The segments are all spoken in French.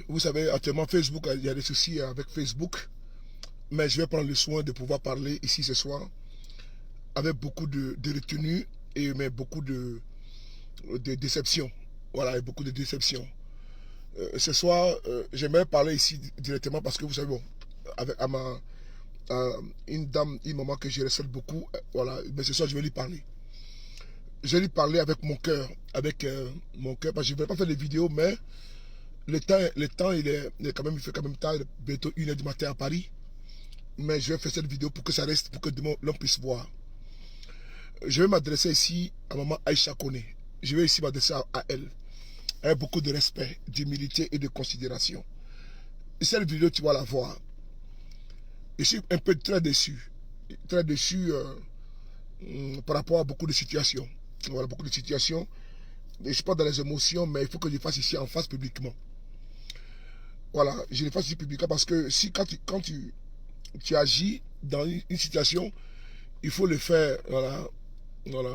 Vous savez, actuellement, Facebook, il y a des soucis avec Facebook. Mais je vais prendre le soin de pouvoir parler ici ce soir avec beaucoup de retenue et mais beaucoup de déception. Voilà, et beaucoup de déception. Ce soir, j'aimerais parler ici directement parce que vous savez, bon, avec une dame, une maman que je respecte beaucoup, voilà, mais ce soir, je vais lui parler. Je vais lui parler avec mon cœur, mon cœur, parce que je ne vais pas faire des vidéos, mais le temps il est quand même, il fait quand même tard, bientôt 1h du matin à Paris. Mais je vais faire cette vidéo pour que ça reste, pour que demain l'on puisse voir. Je vais m'adresser ici à maman Aïcha Kone. Je vais ici m'adresser à elle. Avec beaucoup de respect, d'humilité et de considération. Et cette vidéo, tu vas la voir. Je suis un peu très déçu. Très déçu par rapport à beaucoup de situations. Voilà, beaucoup de situations. Je ne suis pas dans les émotions, mais il faut que je le fasse ici en face publiquement. Voilà, je le fasse ici publiquement parce que si quand tu agis dans une situation, il faut le faire. Voilà. Voilà.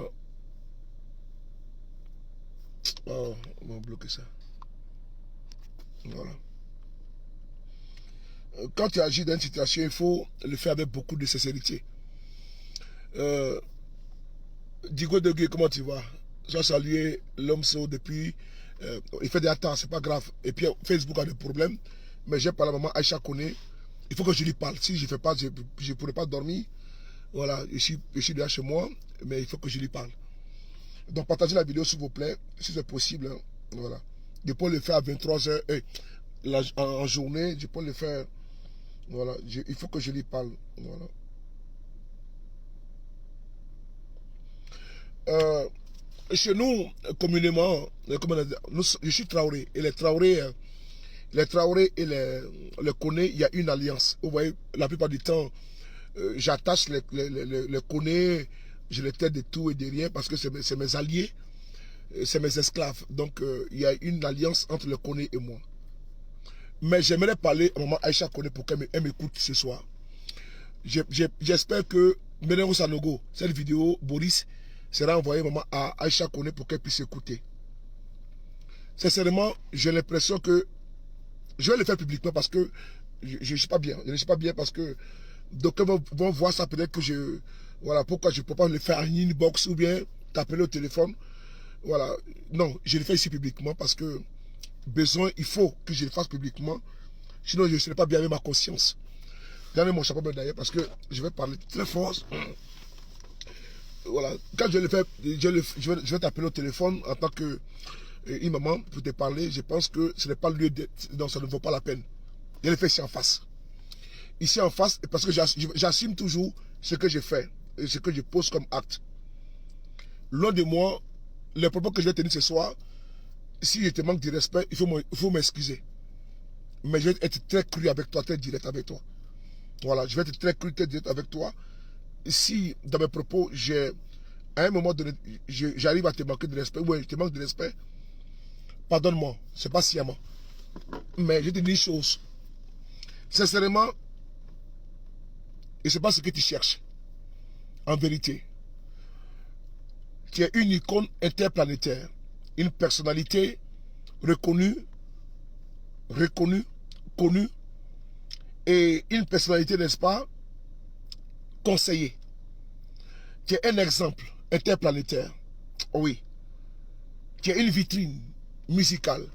Oh, on va bloquer ça. Voilà. Quand tu agis dans une situation, il faut le faire avec beaucoup de sincérité. Digo Degué, comment tu vas? J'ai salué l'homme so depuis. Il fait des attentes, c'est pas grave. Et puis Facebook a des problèmes. Mais j'ai parlé à maman Aïcha Kone. Il faut que je lui parle. Si je ne fais pas, je ne pourrais pas dormir. Voilà, je suis déjà chez moi, mais il faut que je lui parle. Donc partagez la vidéo s'il vous plaît, si c'est possible. Hein. Voilà. Je peux le faire à 23h en journée, je peux le faire. Voilà, il faut que je lui parle. Voilà. Chez nous, communément, je suis Traoré. Et les Traoré et les Kone, il y a une alliance. Vous voyez, la plupart du temps, j'attache les Kone, je les traite de tout et de rien parce que c'est mes alliés, c'est mes esclaves. Donc, il y a une alliance entre les Kone et moi. Mais j'aimerais parler à maman Aïcha Kone pour qu'elle m'écoute ce soir. J'espère que Menero Sanogo, cette vidéo, Boris, sera envoyée maman à Aïcha Kone pour qu'elle puisse écouter. Sincèrement, j'ai l'impression que je vais le faire publiquement parce que je ne suis pas bien. Je ne suis pas bien parce que d'aucuns vont voir ça, peut-être que voilà, pourquoi je ne peux pas le faire en inbox ou bien t'appeler au téléphone. Voilà. Non, je le fais ici publiquement parce que il faut que je le fasse publiquement. Sinon, je ne serai pas bien avec ma conscience. J'ai mon chapeau d'ailleurs parce que je vais parler très fort. Voilà. Quand je le fais, je vais t'appeler au téléphone en tant que une maman pour te parler. Je pense que ce n'est pas le lieu de... Donc ça ne vaut pas la peine. Je le fais ici en face. Ici en face, parce que j'assume toujours ce que je fais et ce que je pose comme acte. Loin de moi, les propos que je vais tenir ce soir, si je te manque de respect, il faut m'excuser. Mais je vais être très cru avec toi, très direct avec toi. Voilà, je vais être très cru, très direct avec toi. Si dans mes propos, à un moment donné, j'arrive à te manquer de respect, ouais, je te manque de respect, pardonne-moi, c'est pas sciemment. Mais je te dis une chose. Sincèrement, et c'est pas ce que tu cherches. En vérité, tu es une icône interplanétaire, une personnalité reconnue, connue, et une personnalité, n'est-ce pas, conseillée. Tu es un exemple interplanétaire. Oui. Tu es une vitrine musicale.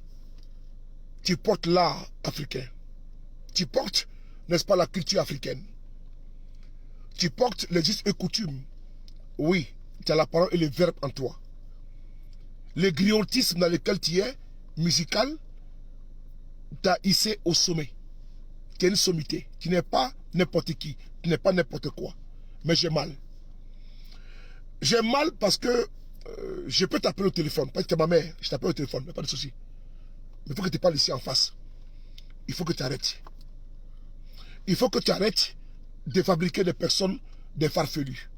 Tu portes l'art africain. Tu portes, n'est-ce pas, la culture africaine. Tu portes les us et coutumes. Oui, tu as la parole et le verbe en toi. Le griotisme dans lequel tu es, musical, t'a hissé au sommet. Tu es une sommité. Tu n'es pas n'importe qui. Tu n'es pas n'importe quoi. Mais j'ai mal. J'ai mal parce que je peux t'appeler au téléphone. Parce que tu es ma mère. Je t'appelle au téléphone. Mais pas de souci. Mais il faut que tu parles ici en face. Il faut que tu arrêtes. Il faut que tu arrêtes de fabriquer des personnes, des farfelus.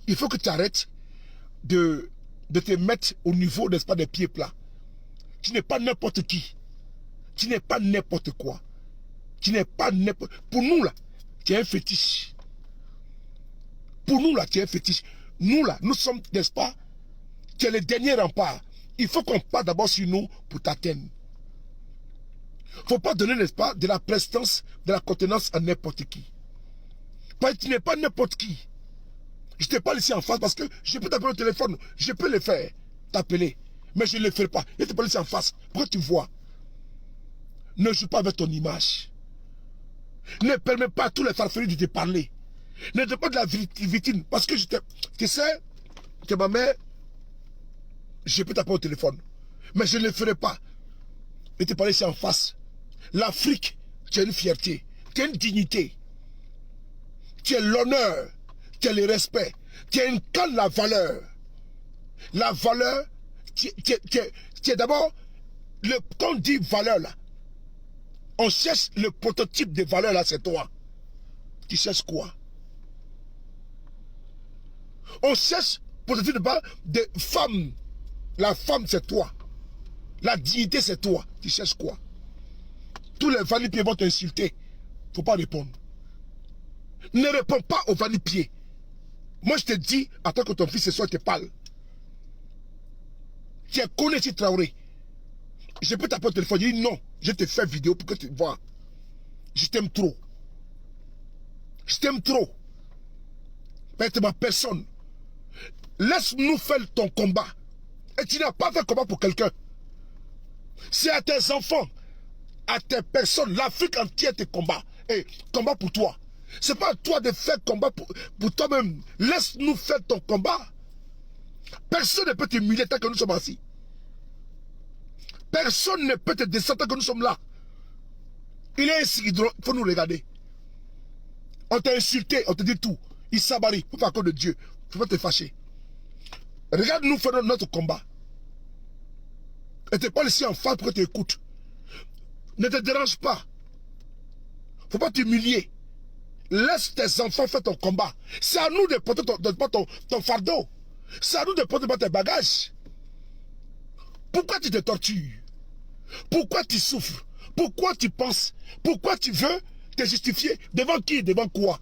Il faut que tu arrêtes de te mettre au niveau, n'est-ce pas, des pieds plats. Tu n'es pas n'importe qui. Tu n'es pas n'importe quoi. Tu n'es pas n'importe... Pour nous, là, tu es un fétiche. Pour nous, là, tu es un fétiche. Nous, là, nous sommes, n'est-ce pas, tu es le dernier rempart. Il faut qu'on parte d'abord sur nous pour t'atteindre. Il ne faut pas donner, n'est-ce pas, de la prestance, de la contenance à n'importe qui. Parce que tu n'es pas n'importe qui. Je te parle ici en face parce que je peux t'appeler au téléphone. Je peux le faire, t'appeler. Mais je ne le ferai pas. Je te parle ici en face. Pour que tu vois. Ne joue pas avec ton image. Ne permets pas à tous les farfelus de te parler. Ne te pas de la victime. Parce que tu sais que ma mère, je peux t'appeler au téléphone. Mais je ne le ferai pas. Je te parle ici en face. L'Afrique, tu as une fierté. Tu as une dignité. Tu as l'honneur. Tu as le respect. Tu incarnes la valeur. La valeur, tu es d'abord, quand on dit valeur là, on cherche le prototype de valeur là, c'est toi. Tu cherches quoi? On cherche prototype de femme. La femme c'est toi. La dignité c'est toi. Tu cherches quoi? Tous les vanipiés vont t'insulter. Il ne faut pas répondre. Ne réponds pas aux vanipiés. Moi je te dis, attends que ton fils ce soir te parle. Tu es connu si Traoré. Je peux t'appeler au téléphone, je dis non, je te fais vidéo pour que tu vois. Je t'aime trop. Je t'aime trop. Mais tu ma personne. Laisse-nous faire ton combat. Et tu n'as pas fait combat pour quelqu'un. C'est à tes enfants, à tes personnes, l'Afrique entière te combat. Et combat pour toi. C'est pas à toi de faire combat pour toi-même. Laisse-nous faire ton combat. Personne ne peut t'humilier tant que nous sommes assis. Personne ne peut te descendre tant que nous sommes là. Il est ici, il faut nous regarder. On t'a insulté, on te dit tout. Il s'abarie, pour faire cause de Dieu. Il ne faut pas te fâcher. Regarde-nous faire notre combat. Et tu n'es pas ici en face pour que tu écoutes. Ne te dérange pas. Il ne faut pas t'humilier. Laisse tes enfants faire ton combat. C'est à nous de porter ton fardeau. C'est à nous de porter tes bagages. Pourquoi tu te tortures? Pourquoi tu souffres? Pourquoi tu penses? Pourquoi tu veux te justifier? Devant qui? Devant quoi?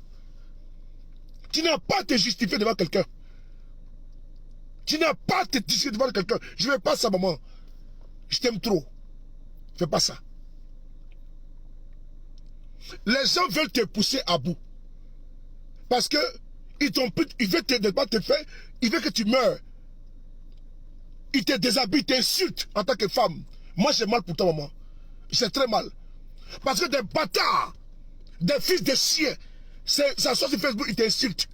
Tu n'as pas à te justifier devant quelqu'un. Tu n'as pas à te justifier devant quelqu'un. Je ne veux pas ça, maman. Je t'aime trop. Fais pas ça. Les gens veulent te pousser à bout. Parce que ils veulent te faire, ils veulent que tu meurs. Ils te déshabillent, t'insultent en tant que femme. Moi, j'ai mal pour toi, maman. J'ai très mal. Parce que des bâtards, des fils de chiens, ça sort sur Facebook, ils t'insultent.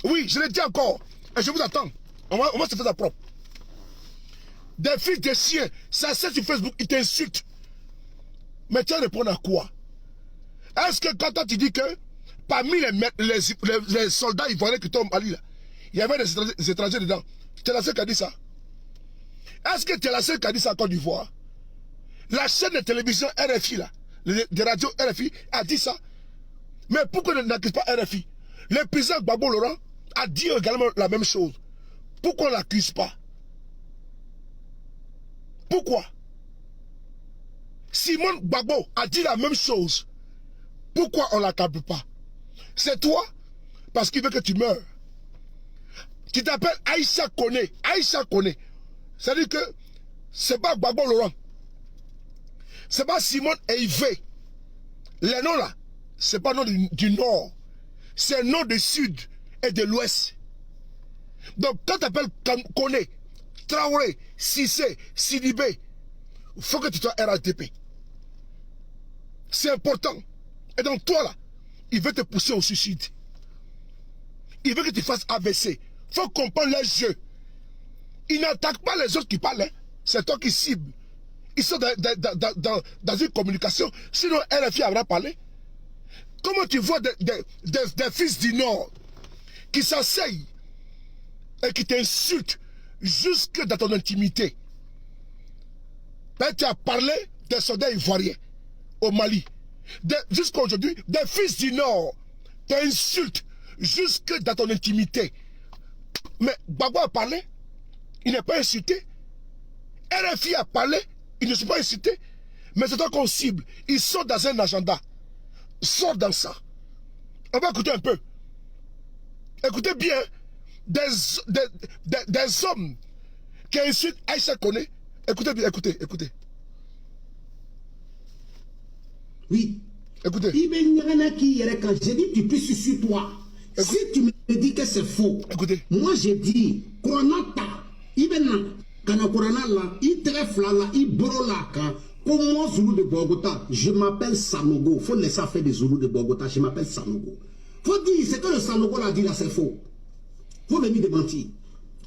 Oui, je le dis encore. Et je vous attends. On va se faire ça propre. Des fils de chiens, ça sort sur Facebook, ils t'insultent. Mais tu vas répondre à quoi? Est-ce que quand toi tu dis que parmi les soldats ivoiriens qui tombent à l'île, il y avait des étrangers dedans? Tu es la seule qui a dit ça? Est-ce que tu es la seule qui a dit ça en Côte d'Ivoire? La chaîne de télévision RFI, là, de radio RFI, a dit ça. Mais pourquoi on n'accuse pas RFI? Le président Gbagbo Laurent a dit également la même chose. Pourquoi on ne l'accuse pas? Pourquoi? Simone Gbagbo a dit la même chose. Pourquoi on ne l'accable pas? C'est toi, parce qu'il veut que tu meurs. Tu t'appelles Aïcha Kone. Aïcha Kone. C'est-à-dire que c'est pas Gbagbo Laurent. C'est pas Simone Eivé. Les noms là, c'est pas nom du nord. C'est nom du sud et de l'ouest. Donc quand tu appelles Kone, Traoré, Cissé, Sidibé, il faut que tu sois RATP. C'est important. Et donc toi là, il veut te pousser au suicide. Il veut que tu fasses AVC. Il faut comprendre les jeux. Il n'attaque pas les autres qui parlent. Hein. C'est toi qui cible. Ils sont dans une communication. Sinon, RFI aura parlé. Comment tu vois des fils du Nord qui s'asseyent et qui t'insultent jusque dans ton intimité? Ben, tu as parlé des soldats ivoiriens au Mali. Jusqu'à aujourd'hui, des fils du Nord t'insultent jusque dans ton intimité. Mais Gbagbo a parlé, il n'est pas insulté. RFI a parlé, ils ne sont pas incités, mais c'est toi qu'on cible. Ils sont dans un agenda. Sors dans ça. On va écouter un peu. Écoutez bien. Des hommes qui insultent Aïcha Kone. Écoutez bien, écoutez. Oui. Écoutez. Quand j'ai dit tu pisses sur toi, si tu me dis que c'est faux, écoutez. Moi j'ai dit, Koronata, Ibena, Kana Koronala, Itre Flala, Ibrola, comme Zoulou de Bogota, je m'appelle Sanogo. Faut laisser faire des Zoulous de Bogota, je m'appelle Sanogo. Faut dire, c'est que le Sanogo l'a dit là, c'est faux. Faut venir démentir.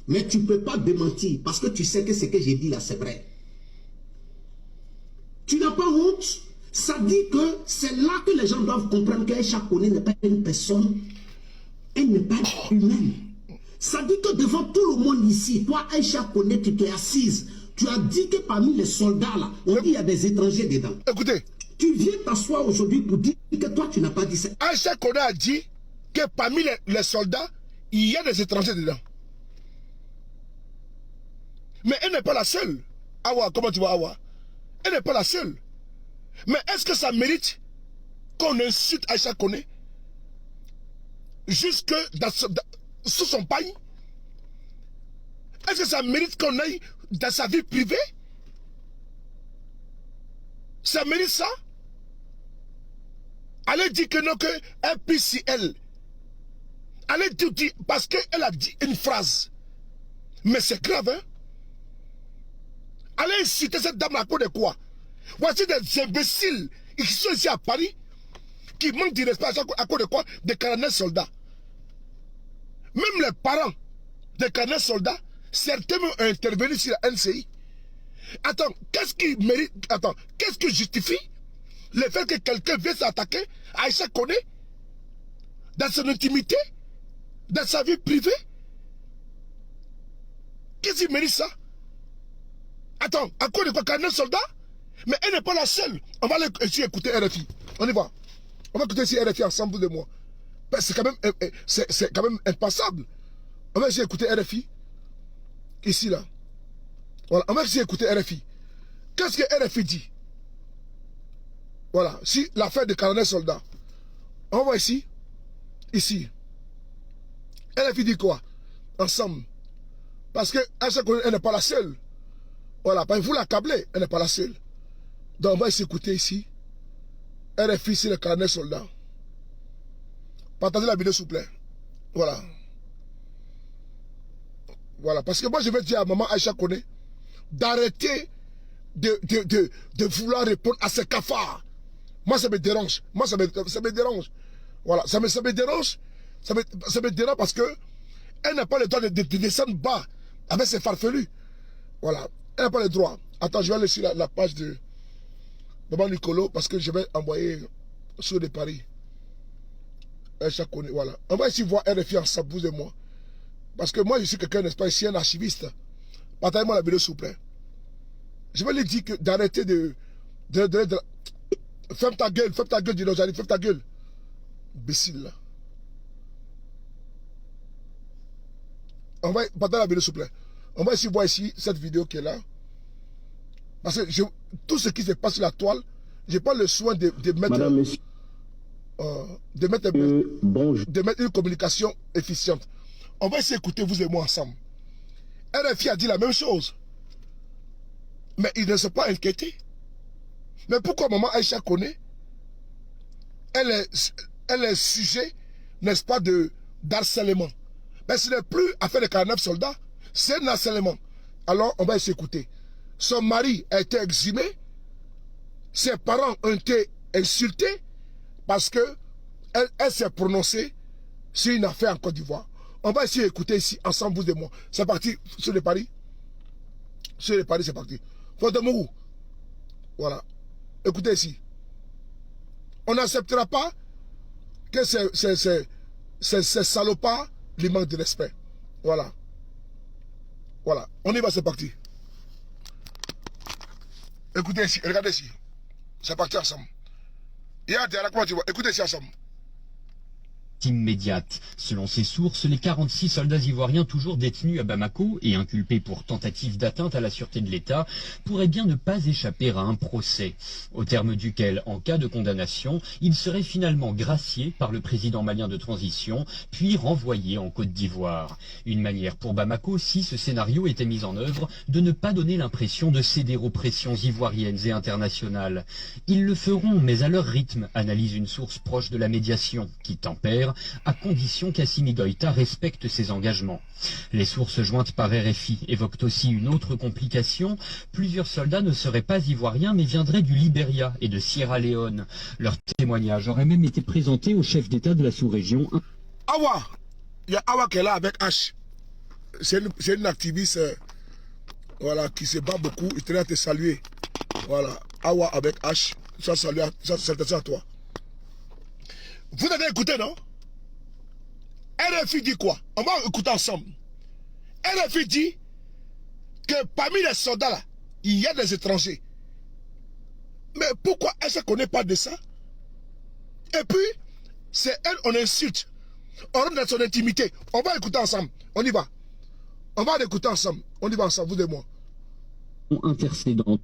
Mais tu ne peux pas démentir parce que tu sais que ce que j'ai dit là, c'est vrai. Tu n'as pas honte? Ça dit que c'est là que les gens doivent comprendre qu'Aïcha Koné n'est pas une personne, elle n'est pas humaine. Ça dit que devant tout le monde ici, toi Aïcha Koné, tu t'es assise. Tu as dit que parmi les soldats là, on dit qu'il y a des étrangers dedans. Écoutez. Tu viens t'asseoir aujourd'hui pour dire que toi tu n'as pas dit ça. Aïcha Koné a dit que parmi les soldats, il y a des étrangers dedans. Mais elle n'est pas la seule. Awa, comment tu vois Awa? Elle n'est pas la seule. Mais est-ce que ça mérite qu'on insulte Aïcha Koné jusque sous son pagne? Est-ce que ça mérite qu'on aille dans sa vie privée? Ça mérite ça? Allez dire que non, que elle pisse si elle. Allez dire parce qu'elle a dit une phrase. Mais c'est grave, hein? Allez inciter cette dame à cause de quoi? Voici des imbéciles qui sont ici à Paris, qui manquent de respect à cause de quoi? Des colonels soldats. Même les parents des colonels soldats, certains ont intervenu sur la NCI. Attends, qu'est-ce qui mérite? Attends, qu'est-ce qui justifie le fait que quelqu'un vienne s'attaquer à Aïcha Koné dans son intimité, dans sa vie privée? Qu'est-ce qui mérite ça? Attends, à cause de quoi? Colonel soldat? Mais elle n'est pas la seule. On va ici écouter RFI. On y va. On va écouter ici RFI ensemble de moi. C'est quand même impassable. On va essayer d'écouter RFI. Ici, là. Voilà. On va essayer d'écouter RFI. Qu'est-ce que RFI dit? Voilà. Si l'affaire de colonel soldat. On va ici. Ici. RFI dit quoi? Ensemble. Parce que elle n'est pas la seule. Voilà. Vous l'accablez. Elle n'est pas la seule. Donc on va essayer d'écouter ici. RFI, c'est le colonel soldat. Partagez la vidéo, s'il vous plaît. Voilà. Voilà. Parce que moi, je vais dire à maman Aïcha Koné d'arrêter de vouloir répondre à ces cafards. Moi, ça me dérange. Moi, ça me dérange. Voilà. Ça me dérange. Ça me dérange parce que elle n'a pas le droit de descendre bas avec ses farfelus. Voilà. Elle n'a pas le droit. Attends, je vais aller sur la page de Maman Nicolo parce que je vais envoyer sur de Paris. Voilà. On va ici voir RFI ensemble, vous et moi. Parce que moi, je suis quelqu'un, n'est-ce pas, ici, un archiviste. Partagez-moi la vidéo, s'il vous plaît. Je vais lui dire d'arrêter ferme ta gueule, dinosaure, ferme ta gueule. Imbécile, là. On va partager la vidéo, s'il vous plaît. On va ici voir ici cette vidéo qui est là. Parce que tout ce qui se passe sur la toile, je n'ai pas le soin de mettre... Madame, monsieur. De mettre une communication efficiente. On va essayer d'écouter vous et moi ensemble. RFI a dit la même chose. Mais ils ne sont pas inquiétés. Mais pourquoi maman Aïcha Koné, elle est sujet, n'est-ce pas, d'harcèlement. Mais ce n'est plus affaire de 49 soldats, c'est un harcèlement. Alors on va essayer d'écouter. Son mari a été exhumé, ses parents ont été insultés, parce que elle s'est prononcée sur une affaire en Côte d'Ivoire. On va essayer d'écouter ici, ensemble, vous et moi. C'est parti, sur les paris. Sur les paris, c'est parti. Fodemou. Voilà. Écoutez ici. On n'acceptera pas que ces salopards lui manquent de respect. Voilà. Voilà. On y va, c'est parti. Écoutez ici, regardez ici. C'est parti ensemble. Comment tu vois? Écoutez ici ensemble. immédiate. Selon ces sources, les 46 soldats ivoiriens toujours détenus à Bamako et inculpés pour tentative d'atteinte à la sûreté de l'État pourraient bien ne pas échapper à un procès, au terme duquel, en cas de condamnation, ils seraient finalement graciés par le président malien de transition, puis renvoyés en Côte d'Ivoire. Une manière pour Bamako, si ce scénario était mis en œuvre, de ne pas donner l'impression de céder aux pressions ivoiriennes et internationales. Ils le feront, mais à leur rythme, analyse une source proche de la médiation, qui tempère, à condition qu'Assimi Goïta respecte ses engagements. Les sources jointes par RFI évoquent aussi une autre complication. Plusieurs soldats ne seraient pas ivoiriens mais viendraient du Libéria et de Sierra Leone. Leur témoignage aurait même été présenté au chef d'État de la sous-région. Awa, il y a Awa qui est là avec H. C'est une activiste voilà, qui se bat beaucoup. Il tenait à te saluer. Voilà, Awa avec H. Ça, salut, c'est à toi. Vous avez écouté, non? RFI dit quoi? On va écouter ensemble. RFI dit que parmi les soldats là, il y a des étrangers. Mais pourquoi est-ce qu'on n'est pas de ça? Et puis, c'est elle, on insulte. On rentre dans son intimité. On va écouter ensemble. On y va. On va l'écouter ensemble. On y va ensemble, vous et moi. Intercédant.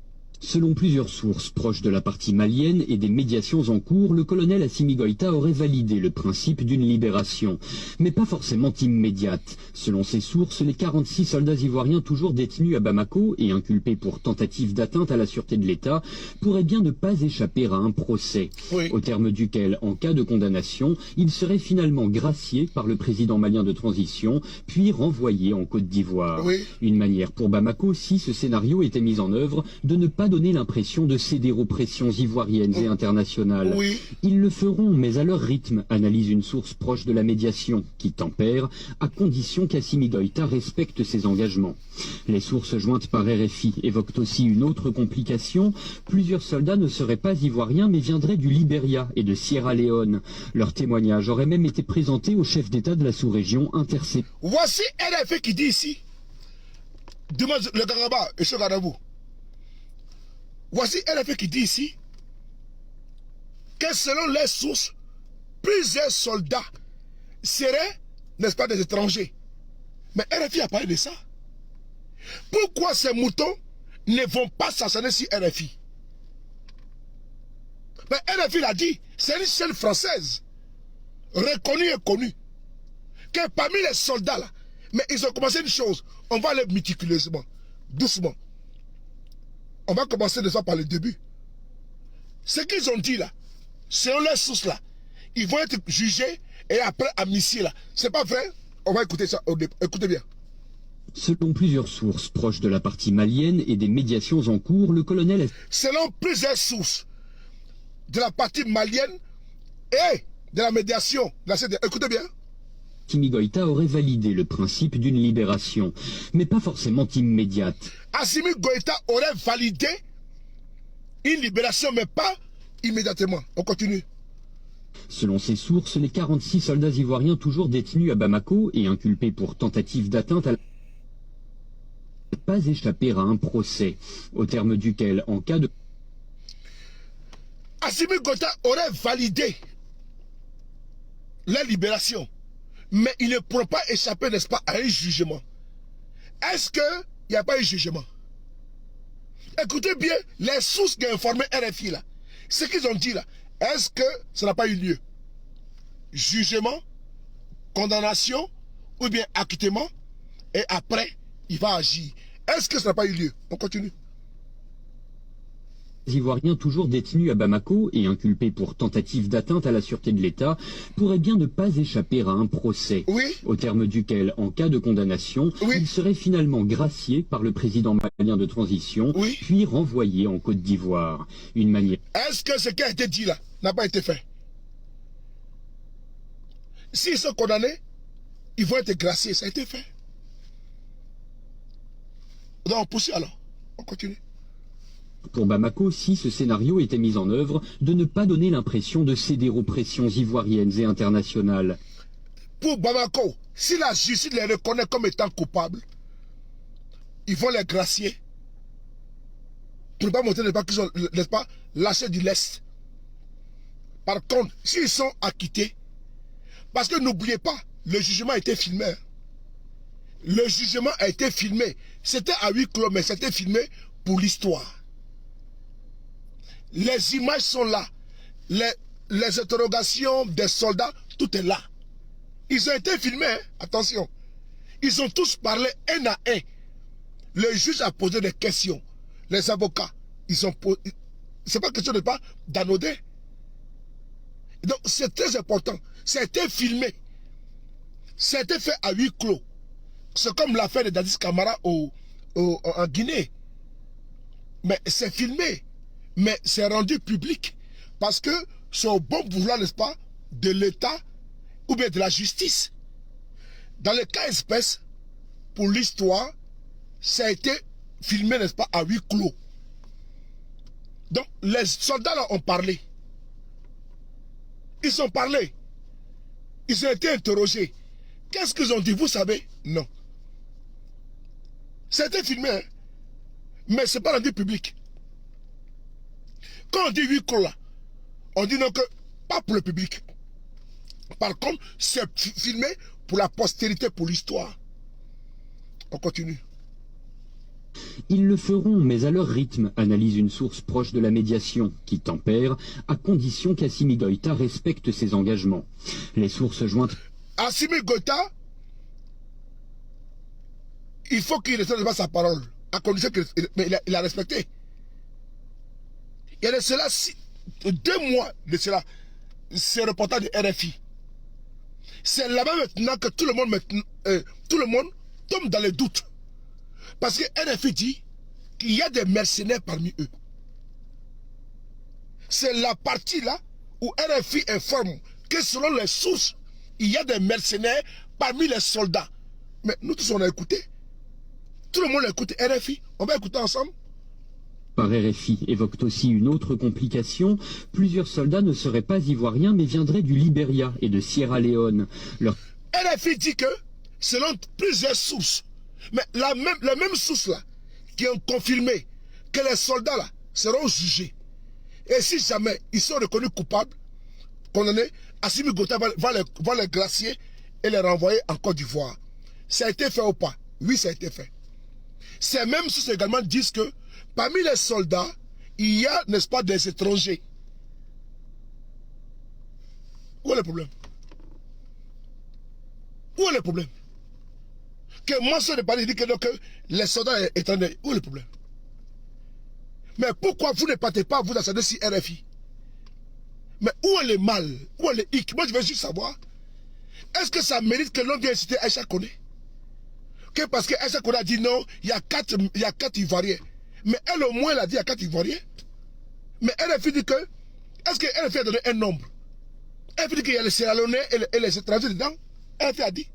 Selon plusieurs sources proches de la partie malienne et des médiations en cours, le colonel Assimi Goïta aurait validé le principe d'une libération, mais pas forcément immédiate. Selon ces sources, les 46 soldats ivoiriens toujours détenus à Bamako et inculpés pour tentative d'atteinte à la sûreté de l'État pourraient bien ne pas échapper à un procès, oui, au terme duquel, en cas de condamnation, ils seraient finalement graciés par le président malien de transition, puis renvoyés en Côte d'Ivoire. Oui. Une manière pour Bamako, si ce scénario était mis en œuvre, de ne pas donner l'impression de céder aux pressions ivoiriennes et internationales. Oui. Ils le feront, mais à leur rythme, analyse une source proche de la médiation, qui tempère, à condition qu'Assimi Goïta respecte ses engagements. Les sources jointes par RFI évoquent aussi une autre complication. Plusieurs soldats ne seraient pas ivoiriens, mais viendraient du Libéria et de Sierra Leone. Leur témoignage aurait même été présenté au chef d'État de la sous-région intercédé. Voici RFI qui dit ici, demande le Garaba et ce Garabou. Voici RFI qui dit ici que selon les sources, plusieurs soldats seraient, n'est-ce pas, des étrangers. Mais RFI a parlé de ça. Pourquoi ces moutons ne vont pas s'asseoir sur RFI? Mais RFI l'a dit, c'est une chaîne française, reconnue et connue, que parmi les soldats là, mais ils ont commencé une chose, on va aller méticuleusement, doucement. On va commencer déjà par le début. Ce qu'ils ont dit là, selon les sources là, ils vont être jugés et après amnistiés là. C'est pas vrai? On va écouter ça. Écoutez bien. Selon plusieurs sources proches de la partie malienne et des médiations en cours, le colonel... Selon plusieurs sources de la partie malienne et de la médiation, écoutez bien. Assimi Goïta aurait validé le principe d'une libération, mais pas forcément immédiate. Assimi Goïta aurait validé une libération, mais pas immédiatement. On continue. Selon ces sources, les 46 soldats ivoiriens toujours détenus à Bamako et inculpés pour tentative d'atteinte à la... pas échapper à un procès, au terme duquel, en cas de... Assimi Goïta aurait validé la libération, mais il ne pourra pas échapper, n'est-ce pas, à un jugement. Est-ce qu'il n'y a pas eu jugement? Écoutez bien les sources qui ont informé RFI là. Ce qu'ils ont dit là, est-ce que ça n'a pas eu lieu? Jugement, condamnation, ou bien acquittement, et après, il va agir. Est-ce que ça n'a pas eu lieu? On continue. Les Ivoiriens toujours détenus à Bamako et inculpés pour tentative d'atteinte à la sûreté de l'État pourraient bien ne pas échapper à un procès, oui, au terme duquel, en cas de condamnation, oui, ils seraient finalement graciés par le président malien de transition, oui, puis renvoyés en Côte d'Ivoire. Une manière... Est-ce que ce qui a été dit là n'a pas été fait? S'ils sont condamnés, ils vont être graciés. Ça a été fait. Donc on poursuit alors. On continue. Pour Bamako, si ce scénario était mis en œuvre, de ne pas donner l'impression de céder aux pressions ivoiriennes et internationales. Pour Bamako, si la justice les reconnaît comme étant coupables, ils vont les gracier. Pour ne pas montrer, qu'ils ont, n'est-ce pas, lâché du lest. Par contre, s'ils sont acquittés, Parce que n'oubliez pas, le jugement a été filmé. Hein. Le jugement a été filmé. C'était à huis clos, mais c'était filmé pour l'histoire. Les images sont là. Les interrogations des soldats, tout est là. Ils ont été filmés, hein. Attention. Ils ont tous parlé un à un. Le juge a posé des questions. Les avocats, ils ont posé... C'est pas question de pas d'anodin. Donc c'est très important. Ça a été filmé. Ça a été fait à huis clos. C'est comme l'affaire de Dadis Camara en Guinée. Mais c'est filmé. Mais c'est rendu public. Parce que c'est au bon vouloir, n'est-ce pas, de l'État ou bien de la justice. Dans le cas espèce, pour l'histoire, ça a été filmé, n'est-ce pas, à huis clos. Donc, les soldats là ont parlé. Ils ont parlé. Ils ont été interrogés. Qu'est-ce qu'ils ont dit, vous savez? Non. C'était filmé, hein? Mais ce n'est pas rendu public. Quand on dit huis clos là, on dit non que pas pour le public. Par contre, c'est filmé pour la postérité, pour l'histoire. On continue. Ils le feront, mais à leur rythme, analyse une source proche de la médiation, qui tempère, à condition qu'Assimi Goïta respecte ses engagements. Les sources jointes... Assimi Goïta, il faut qu'il respecte pas sa parole, à condition qu'il a respecté. Il y a de cela, 2 mois de cela, c'est reportage de RFI. C'est là-bas maintenant que tout le monde tombe dans les doutes. Parce que RFI dit qu'il y a des mercenaires parmi eux. C'est la partie là où RFI informe que selon les sources, il y a des mercenaires parmi les soldats. Mais nous tous on a écouté. Tout le monde a écouté RFI. On va écouter ensemble. Par RFI évoque aussi une autre complication. Plusieurs soldats ne seraient pas ivoiriens mais viendraient du Libéria et de Sierra Leone. RFI dit que selon plusieurs sources, mais la même source là, qui ont confirmé que les soldats là seront jugés. Et si jamais ils sont reconnus coupables, condamnés, Assimi Goïta va les gracier et les renvoyer en Côte d'Ivoire. Ça a été fait ou pas? Oui, ça a été fait. Ces mêmes sources également disent que parmi les soldats, il y a, n'est-ce pas, des étrangers. Où est le problème? Où est le problème? Que moi, ce n'est pas dit que les soldats étrangers, où est le problème? Mais pourquoi vous ne partez pas, vous ascendez sur RFI? Mais où est le mal? Où est le hic? Moi, je veux juste savoir, est-ce que ça mérite que l'on vienne citer Aïcha Koné? Que parce que Aïcha Koné a dit non, il y a 4 Ivoiriens. Mais elle au moins, elle a dit il y a 4 Ivoiriens. Mais RFI dit que, est-ce que RFI a donné un nombre? RFI dit qu'il y a les Sierra Leonais et les étrangers dedans. RFI a dit.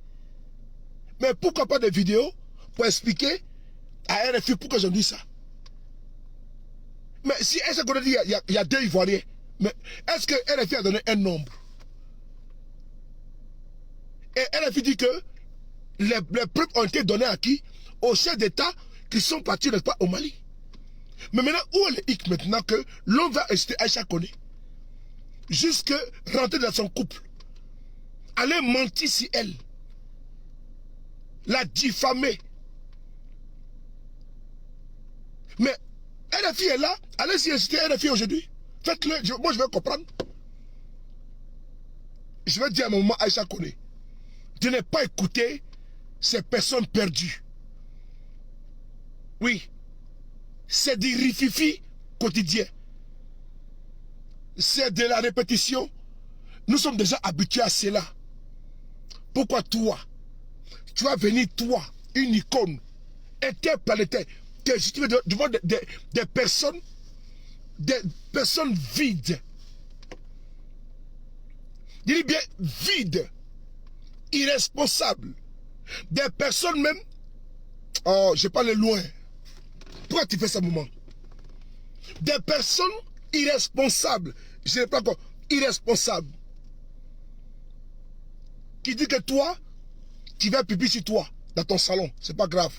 Mais pourquoi pas des vidéos pour expliquer à RFI pourquoi j'ai dit ça? Mais si Aïcha Koné dit il y a 2 Ivoiriens, mais est-ce que RFI a donné un nombre? Et RFI dit que les preuves ont été données à qui? Aux chefs d'État qui sont partis, n'est-ce pas, au Mali. Mais maintenant, où est le hic maintenant que l'on va acheter Aïcha Koné? Jusque rentrer dans son couple. Aller mentir sur elle. La diffamer. Mais RFI est là. Allez-y inciter RFI aujourd'hui. Faites-le. Moi, je vais comprendre. Je vais dire à mon moment Aïcha Koné de ne pas écouter ces personnes perdues. Oui. C'est du rififi quotidien. C'est de la répétition. Nous sommes déjà habitués à cela. Pourquoi toi, tu vas venir, toi, une icône interplanétaire, te situer devant des personnes vides. Je dis bien vides, irresponsables. Des personnes même, oh, je parle loin. Pourquoi tu fais ça, moment? Des personnes irresponsables, je n'ai pas encore, irresponsables, qui dit que toi, tu vas pipi sur toi, dans ton salon, c'est pas grave.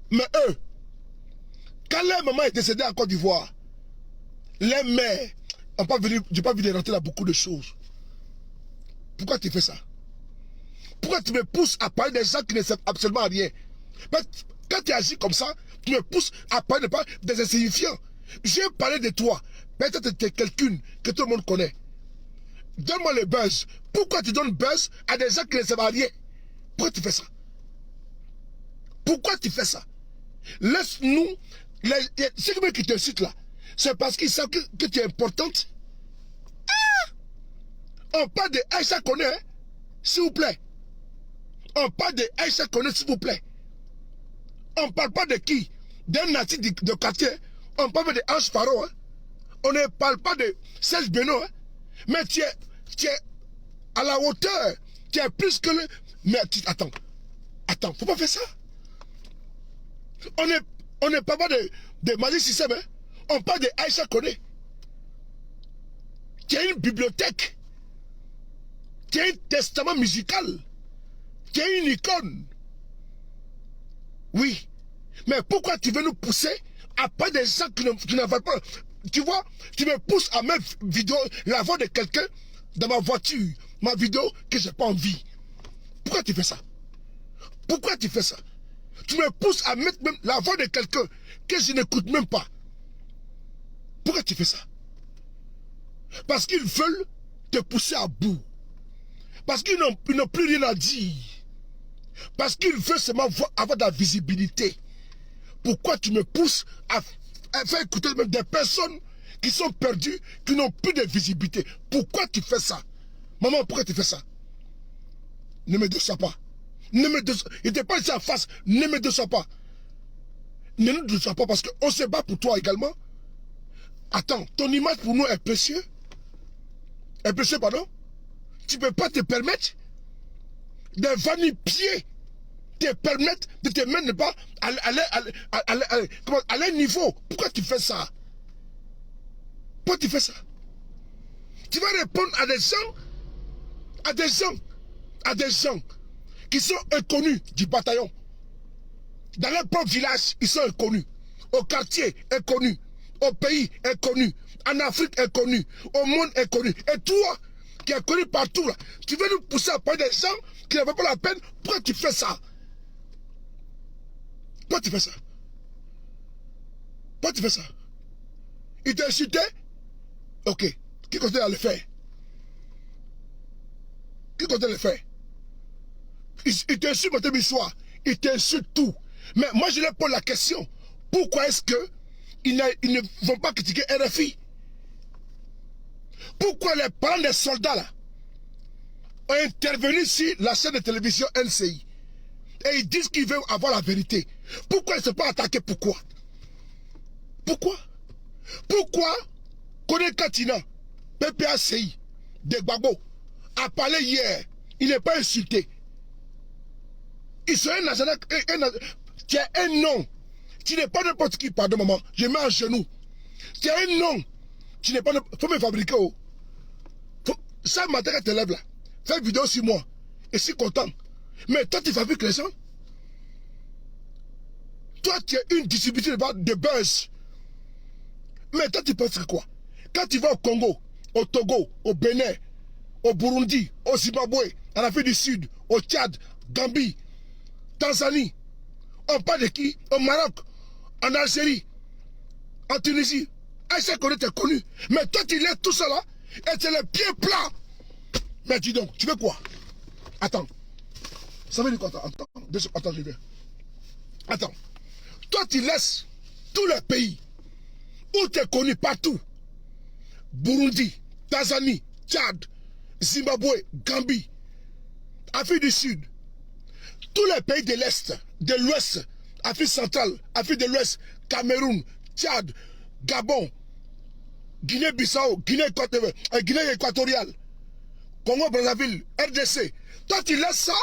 Mais eux, quand leur maman est décédée en Côte d'Ivoire, les mères n'ont pas vu, j'ai pas vu de rentrer dans beaucoup de choses. Pourquoi tu fais ça? Pourquoi tu me pousses à parler des gens qui ne savent absolument rien? Quand tu agis comme ça, tu me pousses à parler des insignifiants. J'ai parlé de toi. Peut-être que tu es quelqu'un que tout le monde connaît. Donne-moi le buzz. Pourquoi tu donnes buzz à des gens qui ne savent rien? Pourquoi tu fais ça? Pourquoi tu fais ça? Laisse-nous. Ceux qui te citent là, c'est parce qu'ils savent que tu es importante. Ah! On parle de Aïcha Koné, hein? S'il vous plaît. On parle de Aïcha Koné, s'il vous plaît. On ne parle pas de qui? D'un natif de quartier. On parle de Ange Faro. Hein? On ne parle pas de Serge Beno. Hein? Mais tu es à la hauteur. Tu es plus que le... Mais attends. Attends, faut pas faire ça. On ne parle pas de Magic System. Hein? On parle de Aïcha Koné. Tu as une bibliothèque. Tu as un testament musical. Tu es une icône. Oui. Mais pourquoi tu veux nous pousser à pas des gens qui n'en veulent pas? Tu vois, tu me pousses à mettre la voix de quelqu'un dans ma voiture, ma vidéo que j'ai pas envie. Pourquoi tu fais ça? Pourquoi tu fais ça? Tu me pousses à mettre même la voix de quelqu'un que je n'écoute même pas. Pourquoi tu fais ça? Parce qu'ils veulent te pousser à bout. Parce qu'ils n'ont plus rien à dire. Parce qu'ils veulent seulement avoir de la visibilité. Pourquoi tu me pousses à faire écouter même des personnes qui sont perdues, qui n'ont plus de visibilité? Pourquoi tu fais ça? Maman, pourquoi tu fais ça? Ne me déçois pas. Ne me déçois. Il t'est pas ici en face. Ne me déçois pas. Ne nous déçois pas parce qu'on se bat pour toi également. Attends, ton image pour nous est précieuse. Est précieuse, pardon? Tu ne peux pas te permettre de vanipier, te permettre de te mettre pas à leur niveau. Pourquoi tu fais ça? Pourquoi tu fais ça? Tu vas répondre à des gens qui sont inconnus du bataillon. Dans leur propre village, ils sont inconnus. Au quartier, inconnus. Au pays, inconnus. En Afrique, inconnus. Au monde, inconnus. Et toi, qui es connu partout, là, tu veux nous pousser à parler des gens qui ne valent pas la peine. Pourquoi tu fais ça? Pourquoi tu fais ça? Pourquoi tu fais ça? Il t'a insulté? Ok. Qui continue à le faire? Qui continue à le faire? Il t'insulte matin et soir. Il t'insulte tout. Mais moi, je leur pose la question. Pourquoi est-ce que ils ne vont pas critiquer RFI? Pourquoi les parents des soldats là ont intervenu sur la chaîne de télévision NCI et ils disent qu'ils veulent avoir la vérité? Pourquoi ils ne sont pas attaqués? Pourquoi? Pourquoi? Pourquoi Kone Katina, PPACI, de Gbagbo, a parlé hier? Il n'est pas insulté. Ils sont un agent. Tu as un nom. Tu n'es pas n'importe qui, pardon maman. Je mets un genou. Tu as un nom. Tu n'es pas. Faut me fabriquer. Oh. Chaque matin quand tu te lèves là, fais une vidéo sur moi. Et je suis content. Mais toi, tu fabriques les gens. Toi, tu as une distribution de buzz. Mais toi, tu penses que quoi? Quand tu vas au Congo, au Togo, au Bénin, au Burundi, au Zimbabwe, en Afrique du Sud, au Tchad, Gambie, Tanzanie, on parle de qui? Au Maroc, en Algérie, en Tunisie. Aïcha Koné t'es connu. Mais toi, tu lèves tout ça là, et tu es le pied plat. Mais dis donc, tu veux quoi? Attends. Ça veut dire quoi? Attends, je viens. Attends. Toi, tu laisses tous les pays où tu es connu partout. Burundi, Tanzanie, Tchad, Zimbabwe, Gambie, Afrique du Sud. Tous les pays de l'Est, de l'Ouest, Afrique centrale, Afrique de l'Ouest, Cameroun, Tchad, Gabon, Guinée-Bissau, Guinée équatoriale, Congo-Brazzaville, RDC. Toi, tu laisses ça.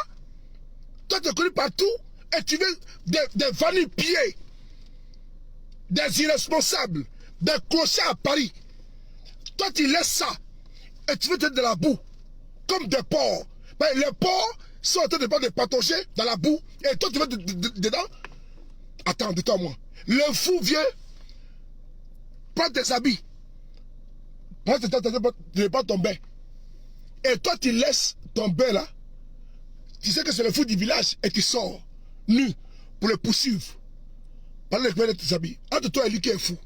Toi, tu es connu partout et tu veux des vanipiers, des irresponsables, des clochards à Paris. Toi, tu laisses ça et tu veux te de la boue, comme des porcs. Ben, les porcs sont en train de patauger dans la boue et toi, tu veux dedans. Attends, dis-toi moi. Le fou vient, prends tes habits, prends tes temps de ne pas tomber. Et toi, tu laisses ton bain là, tu sais que c'est le fou du village et tu sors nu pour le poursuivre. Pendant que tu t'habilles. Entre toi et lui qui est fou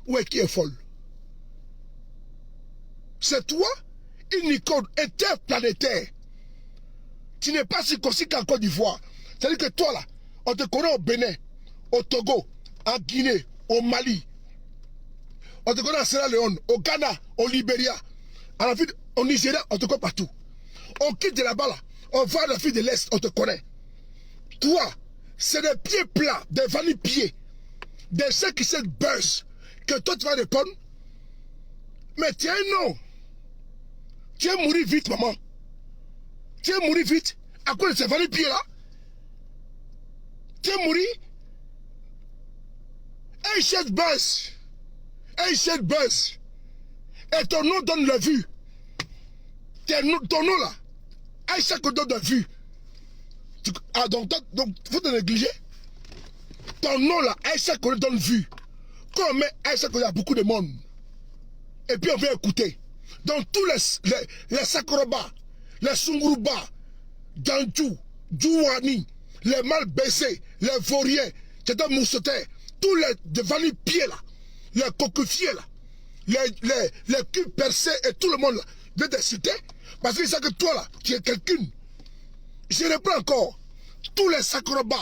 ou qui est folle. C'est toi, une icône interplanétaire. Tu n'es pas circoncis qu'en Côte d'Ivoire. C'est-à-dire que toi là, on te connaît au Bénin, au Togo, en Guinée, au Mali. On te connaît en Sierra Leone, au Ghana, au Libéria, en Afrique, au Nigeria, on te connaît partout. On quitte de là-bas là, on va en Afrique de l'Est, on te connaît. Toi, c'est des pieds plats, des vanille-pieds, des gens qui se buzz, que toi tu vas répondre. Mais tiens non. Tu es mourir vite, maman. Tu es mourir vite à cause de ces vanille-pieds là. Tu es mourir. Hey, chef buzz. Hey, chef buzz. Et ton nom donne la vue. Ton nom là. Aïcha que donne la vue. Ah, donc, faut te négliger. Ton nom là, Aïcha que donne vue. Quand on met Aïcha que il y a beaucoup de monde. Et puis on veut écouter. Donc tous les Sakoroba, les Sunguruba, Djanju, Djouani, les mal baissés, les vauriens, les mousquetaires, tous les vanille-pieds là, les coquefiers là, les culs percés et tout le monde là, veut te citer. Parce qu'ils savent que toi là, tu es quelqu'un. Je reprends encore. Tous les Sakoroba,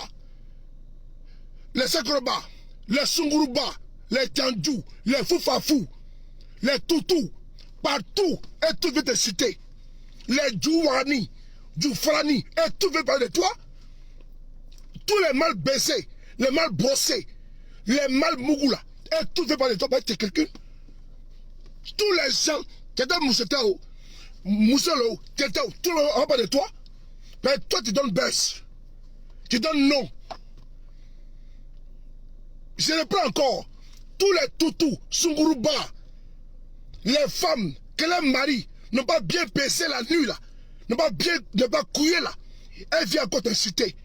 les Sunguruba, les Djanju, les Foufafou, les Toutous, partout, et tout veut te citer. Les Djouani, Djoufrani, et tout veut parler de toi. Tous les mal baissés, les mal brossés, les mal mougoulas, et tout veut parler de toi, parce que tu es quelqu'un. Tous les gens qui étaient moussetao, Mousselo, tout le monde en parle de toi. Mais toi, tu donnes baisse. Tu donnes non. Je reprends encore. Tous les toutous, Sunguruba, les femmes que les maris n'ont pas bien baissé la nuit là, n'ont pas couillé là, elles viennent encore t'insulter.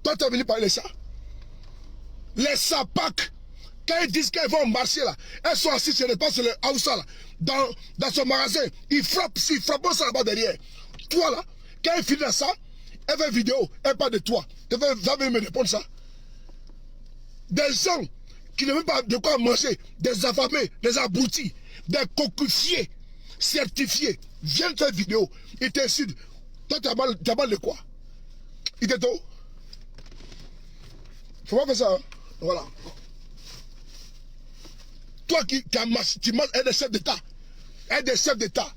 Toi, tu es venu parler de ça. Les sapacs, quand ils disent qu'elles vont marcher là, elles sont assises sur le house là, dans son magasin, ils frappent ça là-bas derrière. Toi là, quand ils finissent ça, elle fait une vidéo, elle parle de toi. Tu vas venir me répondre ça. Des gens qui ne veulent pas de quoi manger, des affamés, des abrutis, des cocufiers certifiés, viennent faire une vidéo, ils t'insultent. Toi, tu as mal de quoi? Il t'est tôt. Faut pas faire ça, hein? Voilà. Toi tu marches avec des chefs d'État,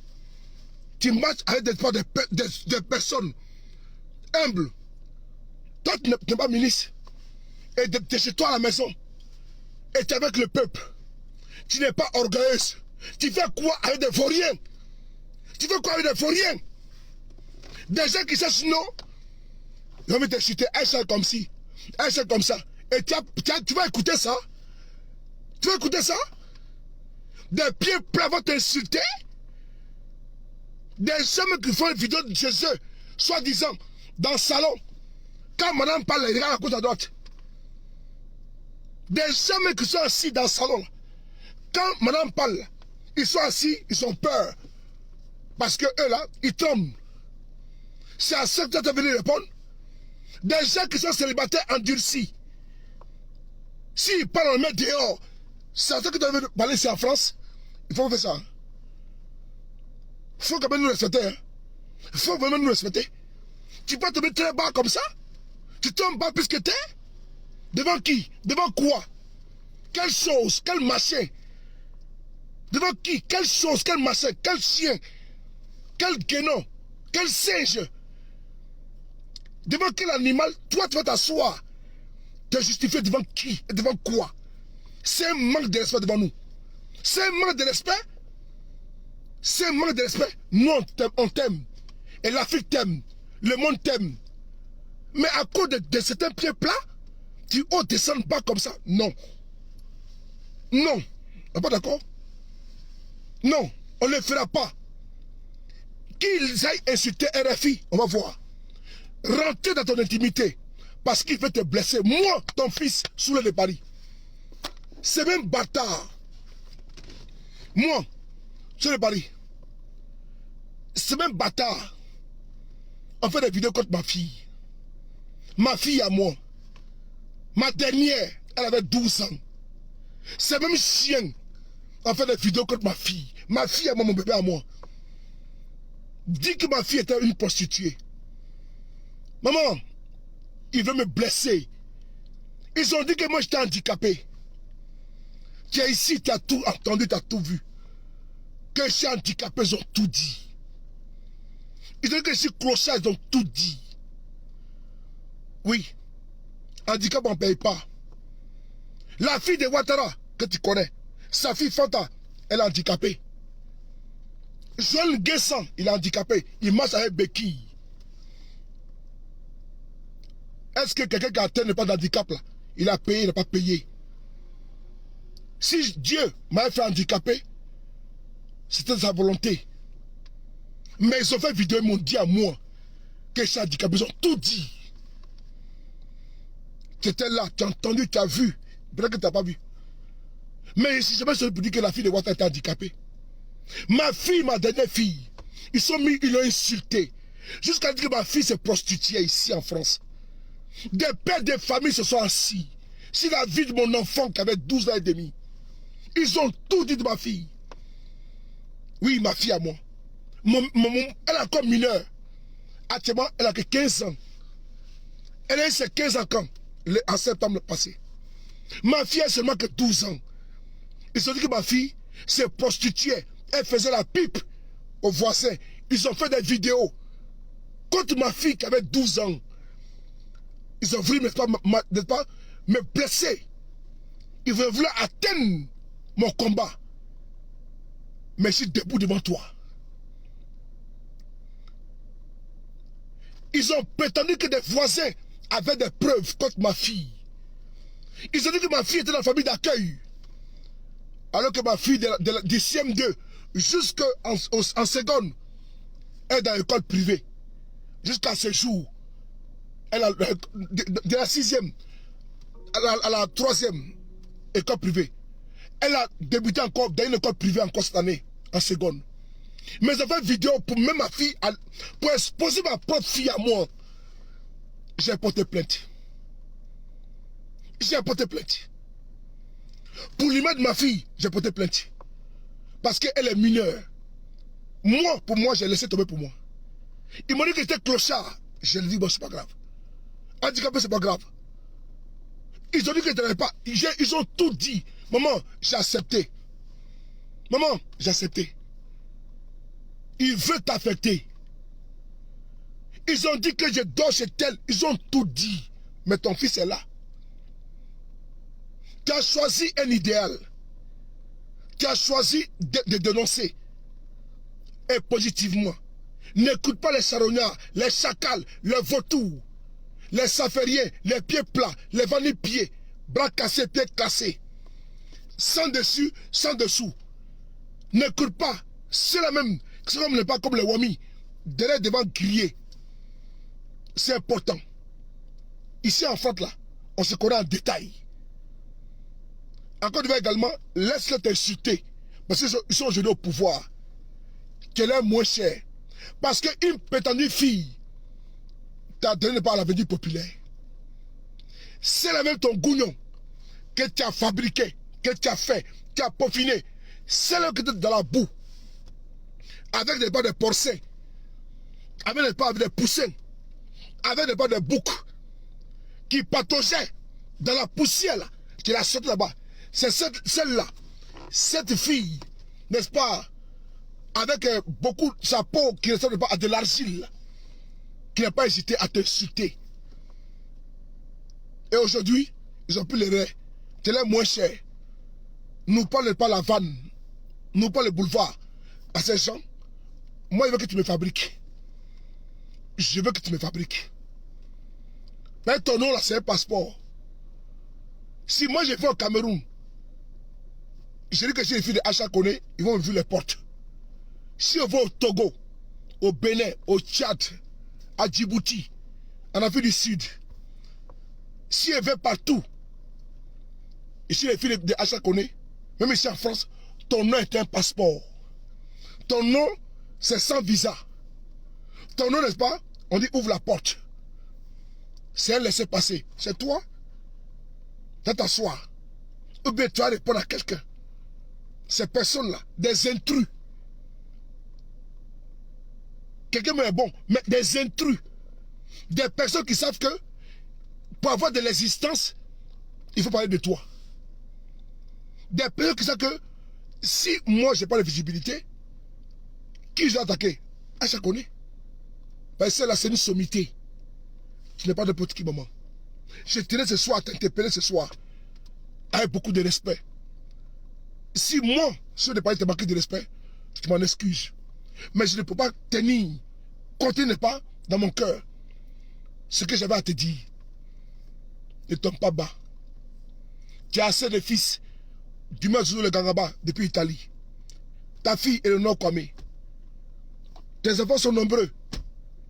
tu marches avec des personnes humbles. Toi, tu n'es pas ministre. Et tu es chez toi à la maison. Et tu es avec le peuple. Tu n'es pas orgueilleuse. Tu fais quoi avec des vauriens? Tu fais quoi avec des vauriens? Des gens qui cherchent non. Ils vont te chuter. Un seul comme ci. Un seul comme ça. Et tu vas écouter ça? Tu vas écouter ça? Des pieds plats vont t'insulter? Des hommes qui font une vidéo de chez eux, soi-disant, dans le salon. Quand madame parle, il regarde à gauche à droite. Des hommes qui sont assis dans le salon. Quand madame parle, ils sont assis, ils ont peur. Parce que eux là, ils tombent. C'est à ça que tu es venu répondre. Des gens qui sont célibataires endurcis. S'ils parlent, on les met dehors. C'est à ça que tu es venu parler ici en France. Il faut faire ça. Il faut quand même nous respecter. Hein. Il faut vraiment nous respecter. Tu peux te mettre très bas comme ça? Tu tombes bas plus que t'es? Devant qui? Devant quoi? Quelle chose? Quel machin? Devant qui? Quelle chose? Quel machin? Quel chien? Quel guénon? Quel singe? Devant quel animal? Toi, tu vas t'asseoir. Te justifier devant qui? Et devant quoi? C'est un manque de respect devant nous. C'est un manque de respect. C'est un manque de respect. Nous, on t'aime. Et l'Afrique t'aime. Le monde t'aime. Mais à cause de certains pieds plats, tu oses descendre bas comme ça. Non. Non. On n'est pas d'accord? Non. On ne le fera pas. Qu'ils aillent insulter RFI, on va voir. Rentrer dans ton intimité. Parce qu'il veut te blesser. Moi, ton fils, sous le de Paris. C'est même bâtard. Moi, sous le Paris. C'est même bâtard. On fait des vidéos contre ma fille. Ma fille à moi. Ma dernière, elle avait 12 ans. C'est même chien. On fait des vidéos contre ma fille. Ma fille à moi, mon bébé à moi. Dit que ma fille était une prostituée. Maman, ils veulent me blesser. Ils ont dit que moi j'étais handicapé. Tu es ici, tu as tout entendu, tu as tout vu. Que je suis handicapé, ils ont tout dit. Ils ont dit que je suis clochard, ils ont tout dit. Oui. Handicap, on ne paye pas. La fille de Ouattara, que tu connais, sa fille Fanta, elle est handicapée. Joël Guessan, il est handicapé. Il marche avec béquille. Est-ce que quelqu'un qui atteint pas d'handicap là, il a payé, il n'a pas payé? Si Dieu m'a fait handicapé, c'était sa volonté. Mais ils ont fait vidéo, ils m'ont dit à moi que je suis handicapé. Ils ont tout dit. Tu étais là, tu as entendu, tu as vu. Peut-être que tu n'as pas vu. Mais si jamais je peux dire que la fille de Ouattara était handicapée. Ma fille, ma dernière fille, ils l'ont insulté. Jusqu'à dire que ma fille s'est prostituée ici en France. Des pères de famille se sont assis. Si la vie de mon enfant qui avait 12 ans et demi. Ils ont tout dit de ma fille. Oui, ma fille à moi. Elle est encore mineure. Actuellement, elle a que 15 ans. Elle a eu ses 15 ans quand? En septembre passé. Ma fille a seulement que 12 ans. Ils ont dit que ma fille s'est prostituée. Elle faisait la pipe aux voisins. Ils ont fait des vidéos contre ma fille qui avait 12 ans. Ils ont voulu, n'est-ce pas, me blesser. Ils voulaient atteindre mon combat. Mais je suis debout devant toi. Ils ont prétendu que des voisins avaient des preuves contre ma fille. Ils ont dit que ma fille était dans la famille d'accueil. Alors que ma fille du CM2 jusqu'en seconde est dans l'école privée. Jusqu'à ce jour. Elle a, de la 6e à la 3e école privée. Elle a débuté encore dans une école privée encore cette année, en seconde. Mais j'ai fait une vidéo pour même ma fille, pour exposer ma propre fille à moi. J'ai porté plainte. J'ai porté plainte. Pour lui mettre ma fille, j'ai porté plainte. Parce qu'elle est mineure. Moi, pour moi, j'ai laissé tomber pour moi. Ils m'ont dit que j'étais clochard. Je lui ai dit, bon, c'est pas grave. Handicapé, c'est pas grave. Ils ont dit que je n'avais pas. Ils ont tout dit. Maman, j'ai accepté. Maman, j'ai accepté. Ils veulent t'affecter. Ils ont dit que je dors chez tel. Ils ont tout dit. Mais ton fils est là. Tu as choisi un idéal. Tu as choisi de dénoncer. Et positivement. N'écoute pas les charognards, les chacals, les vautours, les safériens, les pieds plats, les vanille-pieds, bras cassés, pieds cassés. Sans dessus, sans dessous. N'écoute pas. C'est la même. C'est comme pas comme les wamis. Derrière devant griller. C'est important. Ici en France là, on se connaît en détail. Encore une fois également, laisse-les t'insulter. Parce qu'ils sont aujourd'hui au pouvoir. Qu'elle est moins chère. Parce qu'une prétendue fille t'a donné par l'avenir populaire. C'est la même ton gougnon que tu as fabriqué, que tu as fait, tu as peaufiné. C'est là que tu es dans la boue. Avec des bas de porcins. Avec des poussins. Avec des bas de boucs. Qui pataugeaient dans la poussière là. Tu l'as sorti là-bas. C'est celle-là. Cette fille, n'est-ce pas? Avec beaucoup de sa peau qui ne ressemble pas à de l'argile, qui n'a pas hésité à te insulter. Et aujourd'hui, ils ont pris les raies. Tu l'es moins cher. Nous parlons pas la vanne. Nous parlons le boulevard. À ces gens, moi, je veux que tu me fabriques. Je veux que tu me fabriques. Mais ton nom là, c'est un passeport. Si moi je vais au Cameroun, je dis que j'ai les filles de Acha Kone, ils vont ouvrir les portes. Si on va au Togo, au Bénin, au Tchad, à Djibouti, en Afrique du Sud, si on va partout, ici les filles de Acha Kone, même ici en France, ton nom est un passeport. Ton nom, c'est sans visa. Ton nom, n'est-ce pas, On dit ouvre la porte. C'est un laisser-passer. C'est toi. Tu vas t'asseoir. Ou bien tu vas répondre à quelqu'un. Ces personnes-là, des intrus. Quelqu'un est bon, mais des intrus. Des personnes qui savent que pour avoir de l'existence, il faut parler de toi. Des personnes qui savent que si moi je n'ai pas de visibilité, qui je dois attaquer? Aïcha connaît. Parce que là, c'est une sommité. Tu n'es pas de petit moment. Je tenais ce soir à t'interpeller ce soir avec beaucoup de respect. Si moi, je n'ai pas été marqué de respect, je m'en excuse. Mais je ne peux pas tenir, continuer pas dans mon cœur ce que j'avais à te dire. Ne tombe pas bas. Tu as assez de fils du Mazou le Gangaba depuis l'Italie. Ta fille est le Nord Kwame. Tes enfants sont nombreux.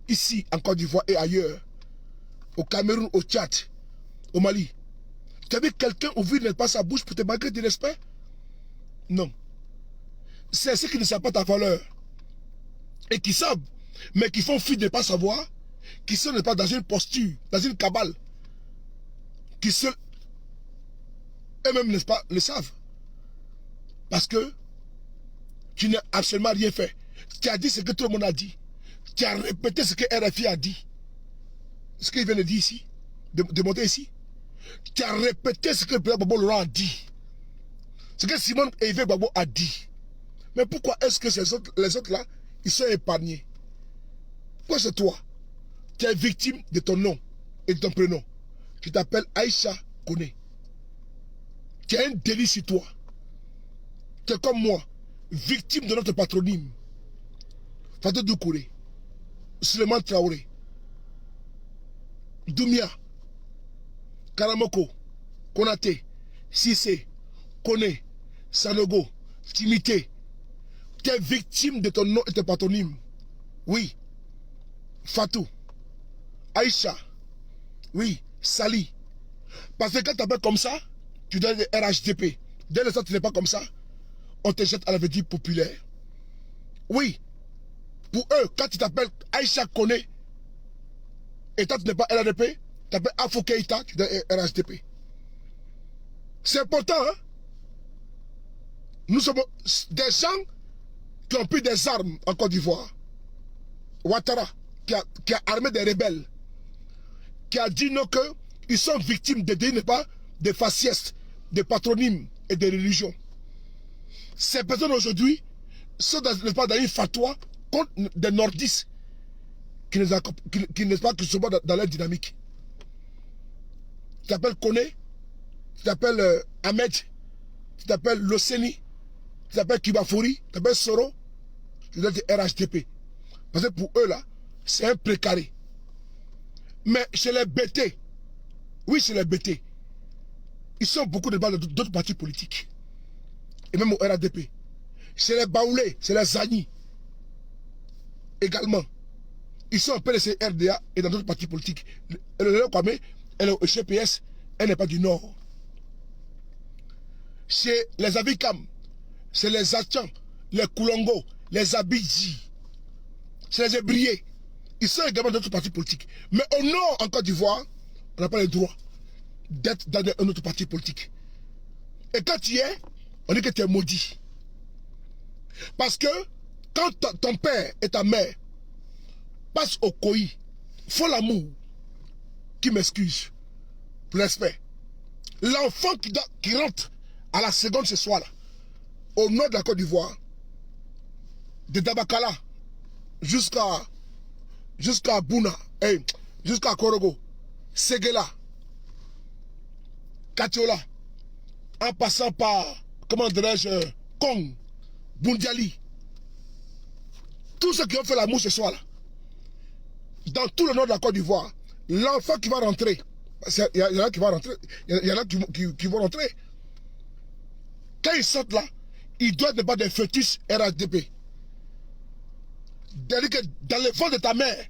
Ici, en Côte d'Ivoire et ailleurs. Au Cameroun, au Tchad, au Mali. Tu as vu quelqu'un ouvrir pas sa bouche pour te manquer de respect? Non. C'est ceux qui ne savent pas ta valeur. Et qui savent, mais qui font fi de ne pas savoir, qui sont pas dans une posture, dans une cabale, qui seuls eux-mêmes, n'est-ce pas, le savent. Parce que tu n'as absolument rien fait. Tu as dit ce que tout le monde a dit. Tu as répété ce que RFI a dit. Ce qu'il vient de dire ici, de monter ici. Tu as répété ce que le président Babo Laurent a dit. Ce que Simone Evé Babo a dit. Mais pourquoi est-ce que les autres là, ils sont épargnés? Pourquoi c'est toi? Tu es victime de ton nom et de ton prénom. Tu t'appelles Aïcha Koné. Tu as un délit sur toi. Tu es comme moi, victime de notre patronyme. Fatou Doukouré, Suleiman Traoré, Doumia, Karamoko, Konaté, Sissé, Koné, Sanogo, Timité. Tu es victime de ton nom et de ton patronyme. Oui. Fatou, Aïcha, oui, Sali. Parce que quand tu t'appelles comme ça, tu donnes des RHDP. Dès l'instant que tu n'es pas comme ça, on te jette à la vedette populaire. Oui. Pour eux, quand tu t'appelles Aïcha Koné, et toi tu n'es pas RHDP, tu t'appelles Afo Keïta, tu donnes RHDP. C'est important, hein? Nous sommes des gens qui ont pris des armes en Côte d'Ivoire. Ouattara, qui a armé des rebelles, qui a dit non qu'ils sont victimes de pas de faciès, de patronymes et de religions. Ces personnes aujourd'hui sont dans une fatwa contre des nordistes qui ne sont pas dans leur dynamique. Tu t'appelles Koné, tu t'appelles Ahmed, tu t'appelles Loseni, tu t'appelles Kibafouri, tu t'appelles Soro, tu dois dire RHDP. Parce que pour eux là, c'est un précaré. Mais chez les BT, oui, chez les BT, ils sont beaucoup de balles d'autres partis politiques. Et même au RADP. Chez les Baoulés, chez les Zani, également. Ils sont un peu laissés RDA et dans d'autres partis politiques. Le Kwame, elle est au CPS, elle n'est pas du Nord. Chez les Avikam, c'est les Achan, les Koulongo, les Abidji, c'est les Ébriés. Ils sont également d'autres partis politiques. Mais au Nord, en Côte d'Ivoire, on n'a pas le droit d'être dans un autre parti politique. Et quand tu y es, on dit que tu es maudit. Parce que quand ton père et ta mère passent au COI, font l'amour, qui m'excuse, pour respect, l'enfant qui rentre à la seconde ce soir-là, au nord de la Côte d'Ivoire, de Dabakala jusqu'à Bouna, jusqu'à Korogo, Séguéla, Katiola, en passant par, comment dirais-je, Kong, Bundiali. Tous ceux qui ont fait l'amour ce soir-là, dans tout le nord de la Côte d'Ivoire, l'enfant qui va rentrer, il y en a qui vont rentrer, il y en a qui vont rentrer. Quand ils sortent là, ils doivent ne pas des fœtus RHDP. C'est-à-dire que dans le ventre de ta mère,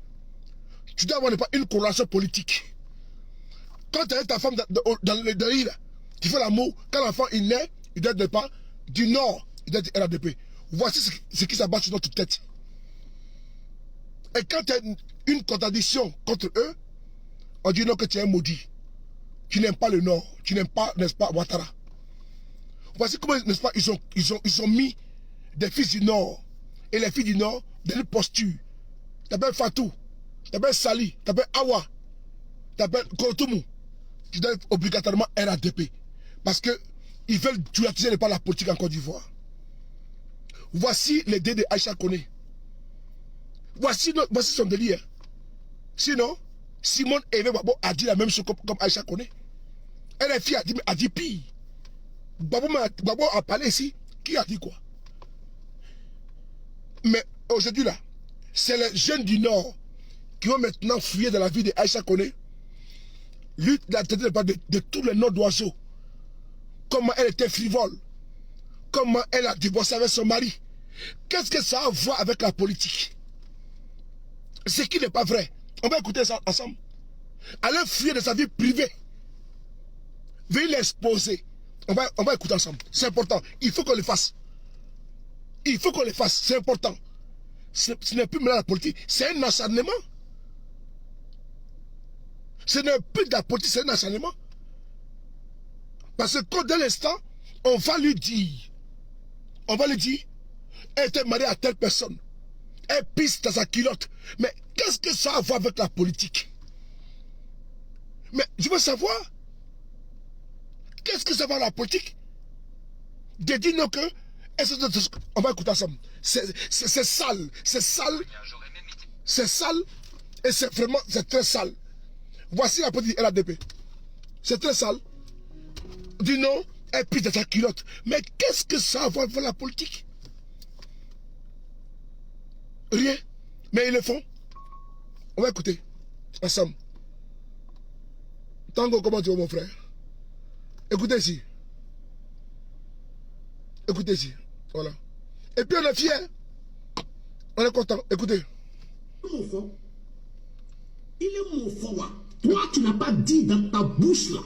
tu dois avoir une corrélation politique. Quand tu as ta femme dans l'île, tu fais l'amour, quand l'enfant il naît, il doit être pas du Nord, il doit être RHDP. Voici ce qui s'abat sur notre tête. Et quand il y a une contradiction contre eux, on dit non que tu es un maudit. Tu n'aimes pas le Nord. Tu n'aimes pas, n'est-ce pas, Ouattara. Voici comment, n'est-ce pas, ils ont mis des fils du Nord. Et les filles du Nord, dans une posture. T'appelles Fatou. T'appelles Sali. T'appelles Awa. T'appelles Kotoumou. Tu donnes obligatoirement RADP. Parce que ils veulent privatiser par la politique en Côte d'Ivoire. Voici l'idée de Aïcha Koné. Voici son délire. Sinon, Simone Eve Babo a dit la même chose comme Aïcha Koné. LFI a dit pire. Babo a parlé ici. Qui a dit quoi? Mais aujourd'hui là, c'est les jeunes du Nord qui vont maintenant fuir dans la vie de Aïcha Koné. Lui, la tête de tous les noms d'oiseaux. Comment elle était frivole. Comment elle a divorcé avec son mari. Qu'est-ce que ça a à voir avec la politique? Ce qui n'est pas vrai. On va écouter ça ensemble. Allez fuir de sa vie privée. Veuillez l'exposer. On va écouter ensemble. C'est important. Il faut qu'on le fasse. Il faut qu'on le fasse. C'est important. Ce n'est plus maintenant la politique. C'est un acharnement. Ce n'est plus de la politique, c'est un acharnement. Parce que dès l'instant, on va lui dire, elle était mariée à telle personne. Elle pisse dans sa culotte. Mais qu'est-ce que ça a à voir avec la politique? Mais je veux savoir, qu'est-ce que ça va avec la politique? De dire non que, on va écouter ensemble. C'est sale, c'est sale, c'est sale, et c'est vraiment, c'est très sale. Voici la politique LADP. C'est très sale. Dis non, elle pisse dans sa culotte. Mais qu'est-ce que ça a à voir avec la politique? Rien. Mais ils le font. On va écouter. Ensemble. Tango, comment tu vas, mon frère? Écoutez ici. Écoutez ici. Voilà. Et puis on est fiers. On est content. Écoutez. Il est mon fort. Toi, tu n'as pas dit dans ta bouche là.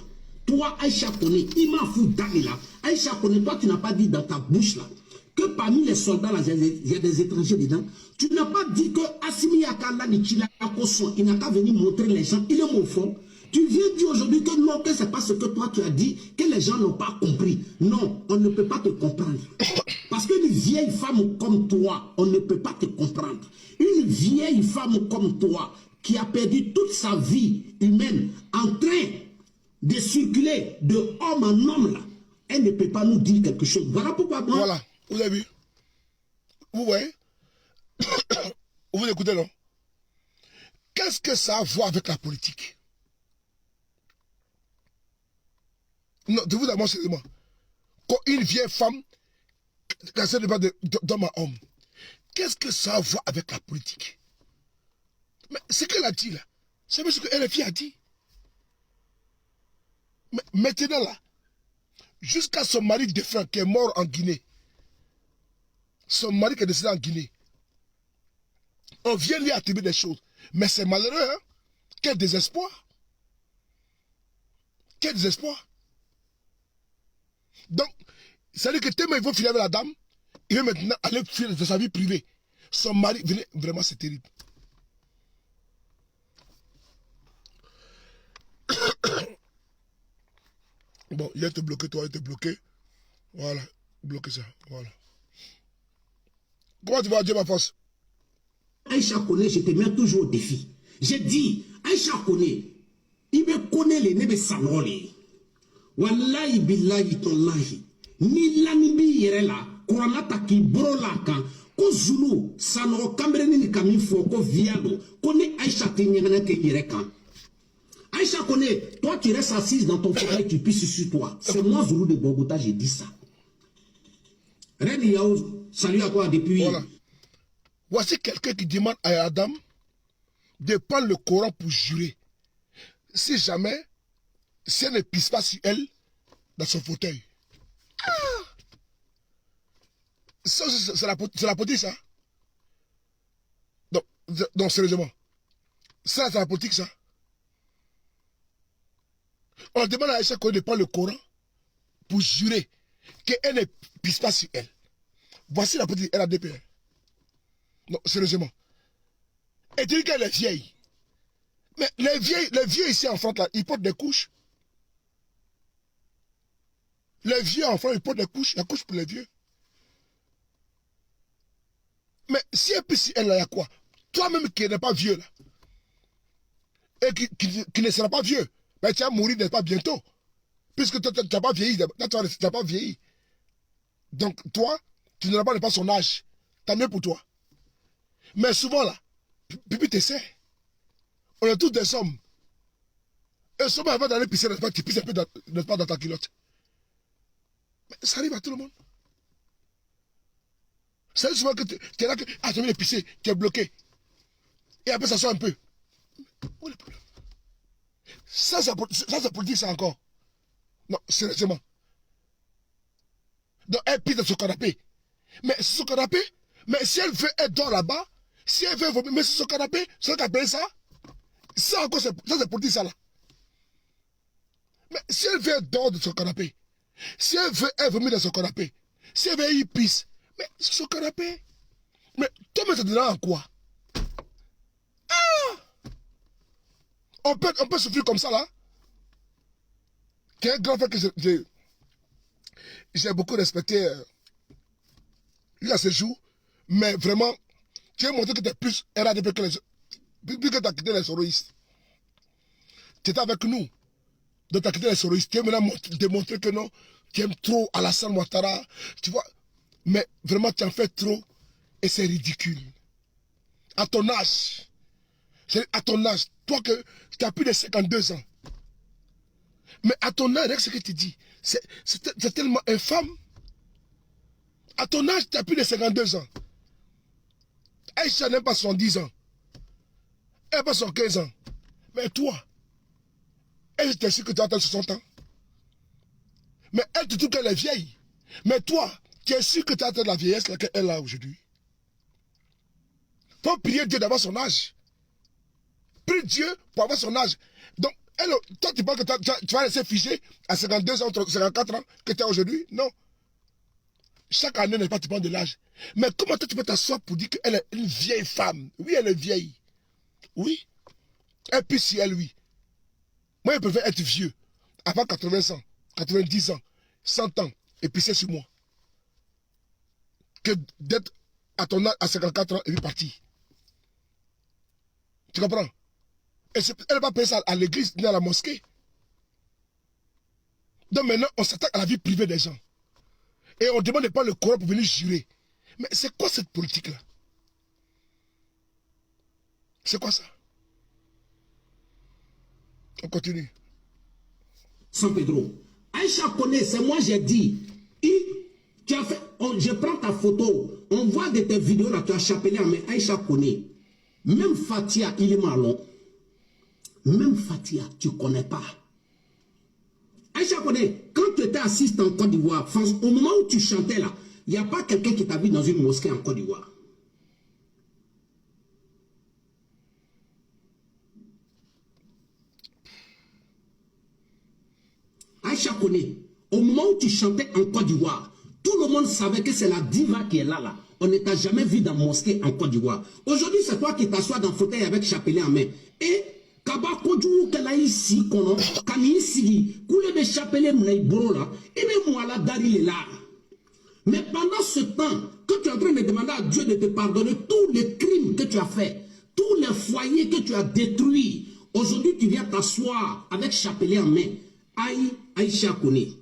Toi, Aïcha Koné, il m'a foutu là. Aïcha Koné, toi, tu n'as pas dit dans ta bouche là que parmi les soldats là, il y a des étrangers dedans. Tu n'as pas dit que Assimi Yakala Nichila Koson, il n'a qu'à venir montrer les gens. Il est mon fond. Tu viens dire aujourd'hui que non, que c'est pas ce que toi tu as dit, que les gens n'ont pas compris. Non, on ne peut pas te comprendre. Parce qu'une vieille femme comme toi, on ne peut pas te comprendre. Une vieille femme comme toi, qui a perdu toute sa vie humaine en train de circuler de homme en homme là, elle ne peut pas nous dire quelque chose. Voilà pourquoi moi... Voilà, vous avez vu? Vous voyez? Vous écoutez, non? Qu'est-ce que ça a à voir avec la politique? Non, de vous d'abord, excusez-moi. Quand une vieille femme, quand c'est d'homme à homme, qu'est-ce que ça a à voir avec la politique? Mais ce qu'elle a dit là, c'est ce que LFI a dit. Mais maintenant là, jusqu'à son mari défunt qui est mort en Guinée, son mari qui est décédé en Guinée, on vient lui attribuer des choses. Mais c'est malheureux, hein? Quel désespoir! Quel désespoir! Donc, ça veut dire que tellement il veut filer avec la dame, il veut maintenant aller filer de sa vie privée. Son mari, venez, vraiment c'est terrible. Bon, il a été bloqué, toi, il a été bloqué. Voilà, bloqué ça, voilà. Comment tu vas dire ma force? Aïcha Koné, je te mets toujours au défi. J'ai dit, Aïcha Koné, il me connaît les nébé sanoli. Wallahi billahi tollahi. Ni lanibi yerela, koranata ki brola kan, ko zulu, sanoro kambreni ni kami fo, ko viado, kone Aïcha te nyegana te yerekan. Aïcha Koné, toi tu restes assise dans ton fauteuil, tu pisses sur toi. C'est moi Zoulou de Bogota, j'ai dit ça. Reine Yao, salut à toi depuis. Voilà. Voici quelqu'un qui demande à Adam de prendre le Coran pour jurer. Si jamais, si elle ne pisse pas sur elle, dans son fauteuil. Ah! C'est la politique, ça. Donc sérieusement. Ça, c'est la politique, ça. On demande à Aïcha Koné de prendre le Coran pour jurer qu'elle ne pisse pas sur elle. Voici la politique LADP. Non, sérieusement. Et tu dis qu'elle est vieille. Mais les vieux ici en France, là, ils portent des couches. Les vieux en France, ils portent des couches. La couche pour les vieux. Mais si elle a quoi? Toi-même qui n'es pas vieux, là, et qui ne sera pas vieux, ben, tu vas mourir, n'est-ce pas, bientôt. Puisque tu n'as pas vieilli. Tu n'as pas vieilli. Donc, toi, tu n'auras pas son âge. Tant mieux pour toi. Mais souvent, là, Pipi te sait. On est tous des hommes. Et souvent, avant d'aller pisser, n'est-ce pas, tu pisses un peu, n'est-ce pas, dans ta culotte. Mais ça arrive à tout le monde. Ça arrive souvent que tu es là, tu as envie de pisser, tu es bloqué. Et après, ça sort un peu. Où est le problème? Ça c'est politique, ça encore. Non, sérieusement. Donc, elle pisse dans son canapé. Mais c'est son canapé. Mais si elle veut, elle dort là-bas. Si elle veut vomir, mais c'est son canapé. C'est elle qui a payé ça. Ça encore, ça c'est politique, ça là. Mais si elle veut, elle dort de son canapé. Si elle veut, elle vomit dans son canapé. Si elle veut, elle pisse. Mais c'est son canapé. Mais toi, mais ça te donne en quoi? Ah! On peut souffrir comme ça là. Qui est un grand frère que j'ai beaucoup respecté lui à ce jour. Mais vraiment, tu as montré que tu es plus RADP que les autres. Plus que tu as quitté les soroïstes. Tu étais avec nous. Donc tu as quitté les soroïstes. Tu as maintenant démontré que non. Tu aimes trop Alassane Ouattara. Tu vois. Mais vraiment, tu en fais trop. Et c'est ridicule. À ton âge. À ton âge. Toi que tu as plus de 52 ans. Mais à ton âge, avec ce que tu dis, c'est tellement infâme. À ton âge, tu as plus de 52 ans. Aïcha n'a pas 70 ans. Elle n'a pas 75 ans. Mais toi, elle te dit que tu as 60 ans. Mais elle te dit qu'elle est vieille. Mais toi, tu es sûr que tu as la vieillesse qu'elle a aujourd'hui. Faut prier Dieu d'avoir son âge. Prie Dieu pour avoir son âge. Donc, toi, tu penses que tu vas laisser figer à 52 ans, 54 ans que tu as aujourd'hui? Non. Chaque année, n'est pas, tu prends de l'âge. Mais comment toi, tu peux t'asseoir pour dire qu'elle est une vieille femme? Oui, elle est vieille. Oui. Et puis si elle, oui. Moi, je préfère être vieux. Avant 80 ans, 90 ans, 100 ans, et puis c'est sur moi. Que d'être à ton âge, à 54 ans, et puis partir. Tu comprends? Et elle va payer ça à l'église, ni à la mosquée. Donc maintenant, on s'attaque à la vie privée des gens. Et on ne demande pas le Coran pour venir jurer. Mais c'est quoi cette politique-là? C'est quoi ça? On continue. San Pedro. Aïcha connaît, c'est moi j'ai dit. Tu as fait, je prends ta photo, on voit de tes vidéos là, tu as chapelé, mais Aïcha connaît. Même Fatia, il est malin. Même Fatia, tu ne connais pas. Aïcha connaît, quand tu étais assiste en Côte d'Ivoire, au moment où tu chantais là, il n'y a pas quelqu'un qui t'a vu dans une mosquée en Côte d'Ivoire. Aïcha connaît, au moment où tu chantais en Côte d'Ivoire, tout le monde savait que c'est la diva qui est là, là. On ne t'a jamais vu dans la mosquée en Côte d'Ivoire. Aujourd'hui, c'est toi qui t'assois dans le fauteuil avec chapelet en main. Et Kaba Kodjou kela ici kono kani sigi koule be chapelet mna iboro là et be moi dari là. Mais pendant ce temps que tu es en train de demander à Dieu de te pardonner tous les crimes que tu as fait, tous les foyers que tu as détruits, aujourd'hui tu viens t'asseoir avec chapelet en main. Aïcha connaît.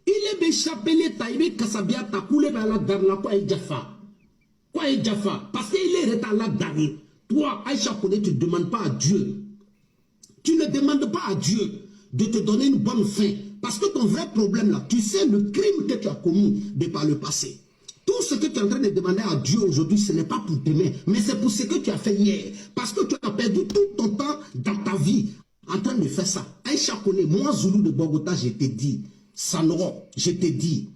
Il est be chapelet taïbe kasabia ta koule be la dar la quoi Jaffa. Quoi Jaffa parce qu'il est retard là dari. Toi Aïcha connaît, tu ne demandes pas à Dieu. Tu ne demandes pas à Dieu de te donner une bonne fin. Parce que ton vrai problème là, tu sais le crime que tu as commis de par le passé. Tout ce que tu es en train de demander à Dieu aujourd'hui, ce n'est pas pour demain, mais c'est pour ce que tu as fait hier. Parce que tu as perdu tout ton temps dans ta vie en train de faire ça. Aïcha connaît, moi Zoulou de Bogota, je t'ai dit, Sanoro, je t'ai dit,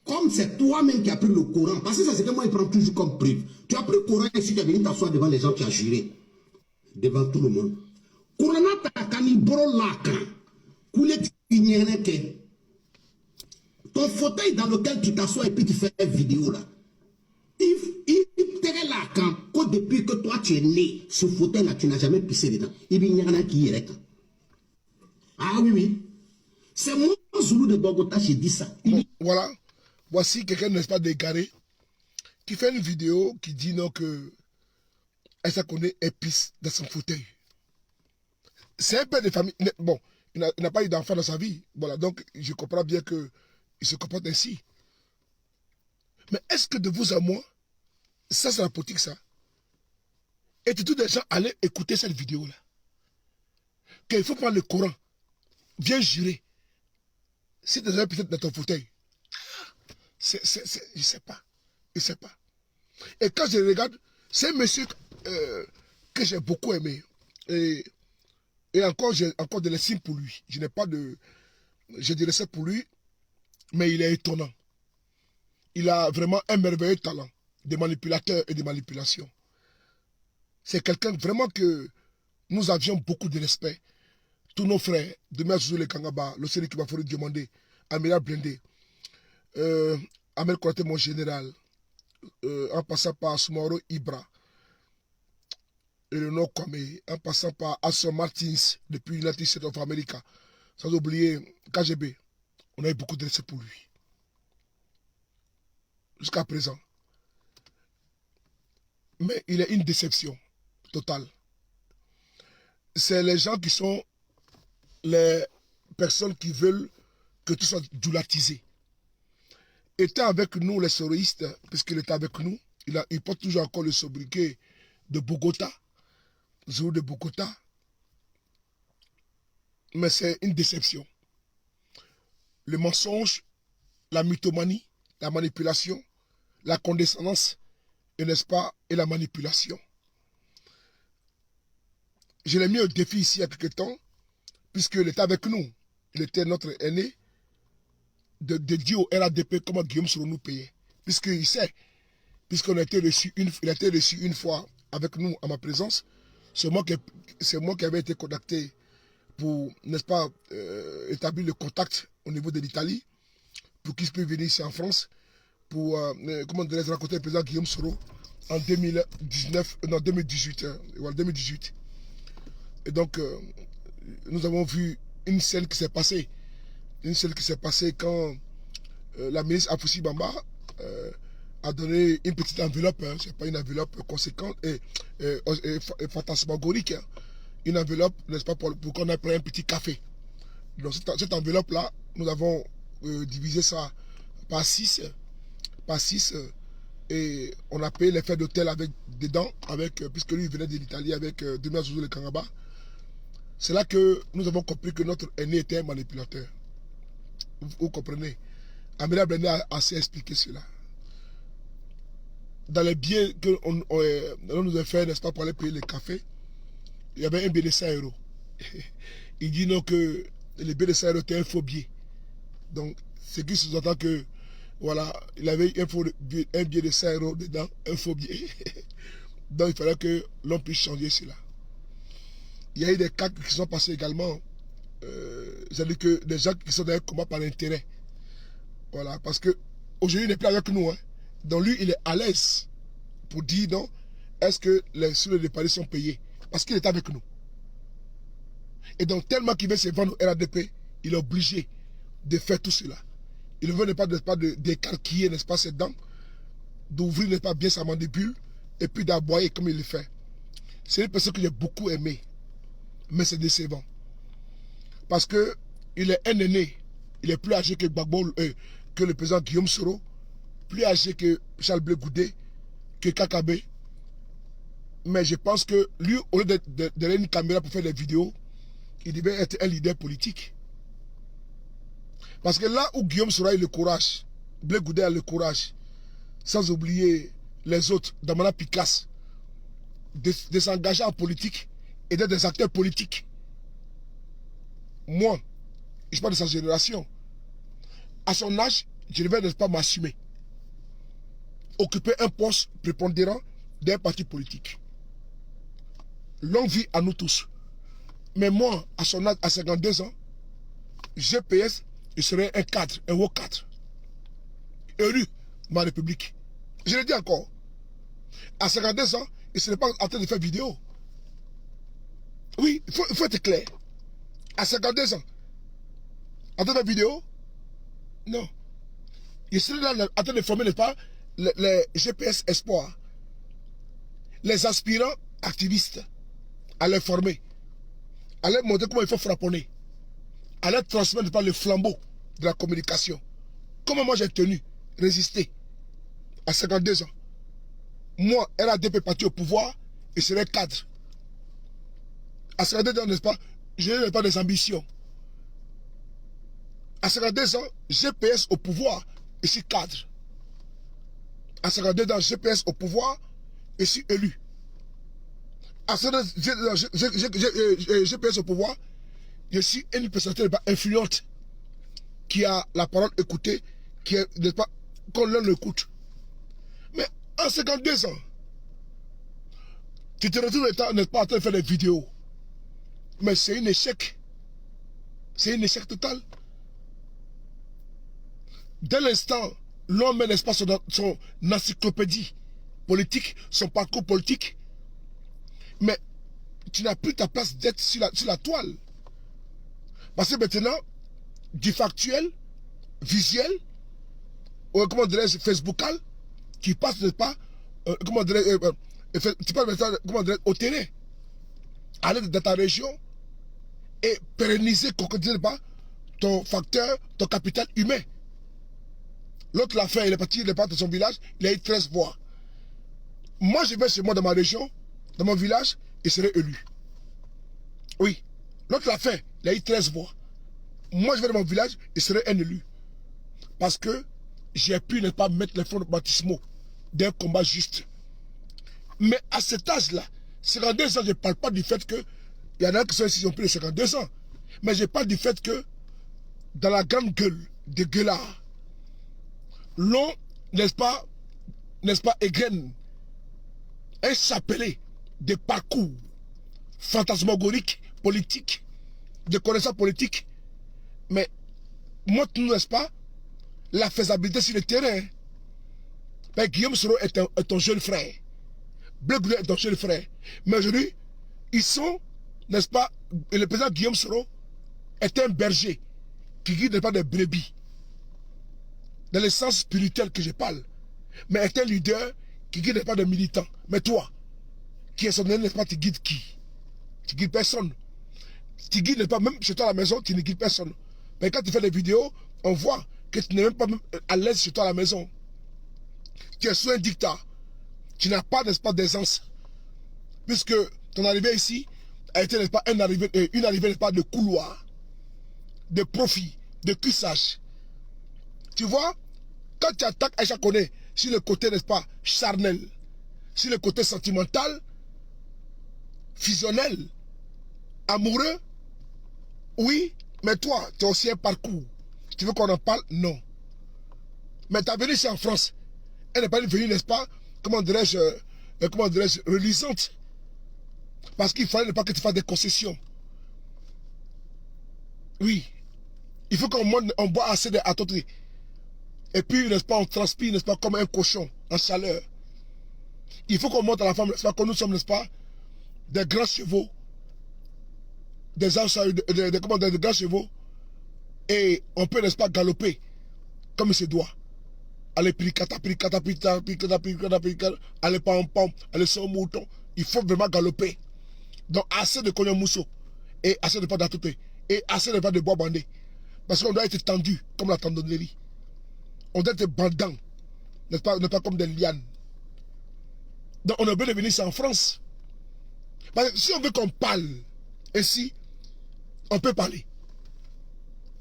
comme c'est toi-même qui as pris le Coran, parce que ça c'est que moi il prend toujours comme preuve. Tu as pris le Coran et si tu es venu t'asseoir devant les gens, tu as juré. Devant tout le monde. Coronata kani bro laka koule tigneneke. Ton fauteuil dans lequel tu t'assois et puis tu fais une vidéo là. Il te laka ko depuis que toi tu es né, ce fauteuil-là, tu n'as jamais pissé dedans. Qui est là. Ah oui, oui. C'est moi, Zoulou de Bogota, j'ai dit ça. Bon, voilà. Voici quelqu'un, n'est-ce pas, d'égaré, qui fait une vidéo qui dit non que elle s'est connue et pisse dans son fauteuil. C'est un père de famille. Bon, il n'a pas eu d'enfant dans sa vie. Voilà, donc je comprends bien qu'il se comporte ainsi. Mais est-ce que de vous à moi, ça c'est la politique, ça? Et tous les gens allaient écouter cette vidéo-là. Qu'il faut prendre le Coran. Viens jurer. Si tu as peut-être dans ton fauteuil. Je ne sais pas. Je ne sais pas. Et quand je regarde, c'est un monsieur que j'ai beaucoup aimé. Et encore, j'ai encore de l'estime pour lui. Je n'ai pas de... Je dirais ça pour lui. Mais il est étonnant. Il a vraiment un merveilleux talent de manipulateur et de manipulation. C'est quelqu'un vraiment que nous avions beaucoup de respect. Tous nos frères, Demain Zouzou le Kangaba, le Séné qui va falloir demander, Amira Blindé, Amel Kouate, mon général, en passant par Soumaro Ibra, Eleanor Kwame, en passant par Asson Martins, depuis United States of America, sans oublier KGB, on a eu beaucoup de respect pour lui. Jusqu'à présent. Mais il est une déception totale. C'est les gens qui sont les personnes qui veulent que tout soit doulatisé. Étant avec nous, les soroïstes, puisqu'il était avec nous, il porte toujours encore le sobriquet de Bogota, Zoulou de Bogota. Mais c'est une déception. Le mensonge, la mythomanie, la manipulation, la condescendance, et n'est-ce pas, et la manipulation. Je l'ai mis au défi ici il y a quelque temps, puisqu'il était avec nous. Il était notre aîné, de dire au RADP comment Guillaume Soro nous payait. Puisqu'il sait, puisqu'on a été reçu il a été reçu une fois avec nous à ma présence. C'est moi qui avais été contacté pour, n'est-ce pas, établir le contact au niveau de l'Italie, pour qu'il puisse venir ici en France, pour, comment dirais-je, rencontrer le président Guillaume Soro en 2018. Voilà, 2018. Et donc, nous avons vu une scène qui s'est passée. Une scène qui s'est passée quand la ministre Afoussi Bamba a donné une petite enveloppe. Hein, c'est pas une enveloppe conséquente et fantasmagorique. Hein, une enveloppe, n'est-ce pas, pour qu'on ait pris un petit café. Donc cette enveloppe-là, nous avons divisé ça par 6. Et on a payé les frais d'hôtel avec dedans, puisque lui venait de l'Italie avec Demain Zouzou le Kangaba. C'est là que nous avons compris que notre aîné était un manipulateur. Vous comprenez? Amira Blindé a assez expliqué cela. Dans les billets qu'on nous a fait, n'est-ce pas, pour aller payer le café, il y avait un billet de 100 €. Il dit non que le billet de 100 € était un faux billet. Donc, ce qui sous-entend que, voilà, il avait un billet de 100 € dedans, un faux billet. Donc, il fallait que l'on puisse changer cela. Il y a eu des cas qui sont passés également. C'est-à-dire que des gens qui sont dans un combat par intérêt. Voilà, parce que aujourd'hui il n'est plus avec nous. Hein. Donc lui, il est à l'aise pour dire non, est-ce que les sous de Paris sont payés? Parce qu'il est avec nous. Et donc tellement qu'il veut se vendre au RADP, il est obligé de faire tout cela. Il ne veut pas d'écarquiller, n'est-ce pas, ses dents, d'ouvrir, n'est-ce pas, bien sa mandibule, et puis d'aboyer comme il le fait. C'est une personne que j'ai beaucoup aimée. Mais c'est décevant. Parce que il est un aîné. Il est plus âgé que Gbagbo, que le président Guillaume Soro, plus âgé que Charles Blé Goudé, que Kakabe. Mais je pense que lui, au lieu d'aller une caméra pour faire des vidéos, il devait être un leader politique. Parce que là où Guillaume Soro a eu le courage, Blé Goudé a le courage, sans oublier les autres, Damana Picasse, de s'engager en politique et d'être des acteurs politiques. Moi, je parle de sa génération. À son âge, je ne vais, n'est-ce pas, m'assumer. Occuper un poste prépondérant d'un parti politique. Longue vie à nous tous. Mais moi, à son âge, à 52 ans, GPS, je serai un cadre, un haut cadre. Élu de ma République. Je le dis encore. À 52 ans, et ce n'est pas en train de faire vidéo. Oui, il faut être clair. À 52 ans, en train de faire vidéo? Non. Il serait là en train de former, n'est-ce pas, les GPS Espoir, les aspirants activistes, à les former, à leur montrer comment il faut frapponner, à leur transmettre pas le flambeau de la communication. Comment moi j'ai tenu, résisté à 52 ans. Moi, RADP parti au pouvoir et serait cadre. À 52 ans, n'est-ce pas, je n'ai pas des ambitions. À 52 ans, GPS au pouvoir et suis cadre. À 52 ans, GPS au pouvoir et suis élu. À 52 ans, GPS au pouvoir, je suis une personnalité influente qui a la parole écoutée, qui est, n'est-ce pas, qu'on l'on l'écoute. Mais en 52 ans, tu te retrouves n'est-ce pas en train de faire des vidéos. Mais c'est un échec. C'est un échec total. Dès l'instant, l'homme met, n'est-ce pas, son encyclopédie politique, son parcours politique, mais tu n'as plus ta place d'être sur la toile. Parce que maintenant, du factuel, visuel, ou comment dirais-je, facebookal, qui passe, n'est-ce pas, comment dirais-je, tu passes maintenant, comment dirais-je, au terrain, aller dans ta région et pérenniser, concrétiser, pas, ton facteur, ton capital humain. L'autre l'a fait, il est parti de son village, il a eu 13 voix. Moi, je vais chez moi dans ma région, dans mon village, et serai élu. Oui. L'autre l'a fait, il a eu 13 voix. Moi, je vais dans mon village et serai un élu. Parce que j'ai pu ne pas mettre les fonds baptismaux d'un combat juste. Mais à cet âge-là, 52 ans, je ne parle pas du fait que il y en a qui sont ici, ils ont plus de 52 ans. Mais je parle du fait que dans la grande gueule des gueulards, l'on, n'est-ce pas, égrène un chapelet de parcours fantasmagoriques, politiques, de connaissances politiques, mais montre-nous, n'est-ce pas, la faisabilité sur le terrain. Ben, Guillaume Soro est un jeune frère. Bleu Goudé est un jeune frère. Mais aujourd'hui, ils sont, n'est-ce pas, le président Guillaume Soro est un berger qui guide, n'est-ce pas, des brebis. Dans le sens spirituel que je parle. Mais est un leader qui guide, n'est-ce pas, des militants. Mais toi, qui est son n'est-ce pas, tu guides qui? Tu guides personne. Tu guides, n'est-ce pas, même chez toi à la maison, tu ne guides personne. Mais quand tu fais des vidéos, on voit que tu n'es même pas à l'aise chez toi à la maison. Tu es sous un dictat. Tu n'as pas, n'est-ce pas, d'aisance. Puisque ton arrivée ici a été, n'est-ce pas, une arrivée, n'est-ce pas, de couloir, de profit, de cuissage. Tu vois, quand tu attaques Aïcha Koné sur le côté, n'est-ce pas, charnel, sur le côté sentimental, fusionnel, amoureux, oui, mais toi, tu as aussi un parcours. Tu veux qu'on en parle? Non. Mais ta venue ici en France, elle n'est pas une venue, n'est-ce pas, comment dirais-je, reluisante. Parce qu'il fallait pas que tu fasses des concessions. Oui. Il faut qu'on boit assez de atotri. Et puis, n'est-ce pas, on transpire, n'est-ce pas, comme un cochon, en chaleur. Il faut qu'on montre à la femme, n'est-ce pas, que nous sommes, n'est-ce pas, des grands chevaux, des grands chevaux, et on peut, n'est-ce pas, galoper, comme il se doit. Aller piricata, aller pam, aller sur un mouton. Il faut vraiment galoper. Donc, assez de cognon mousseau, et assez de pas d'atouté, et assez de pas de bois bandé. Parce qu'on doit être tendu, comme la tendonnerie. On doit être bandant, n'est-ce pas comme des lianes. Donc on a besoin de venir ici en France. Parce que si on veut qu'on parle ici, on peut parler.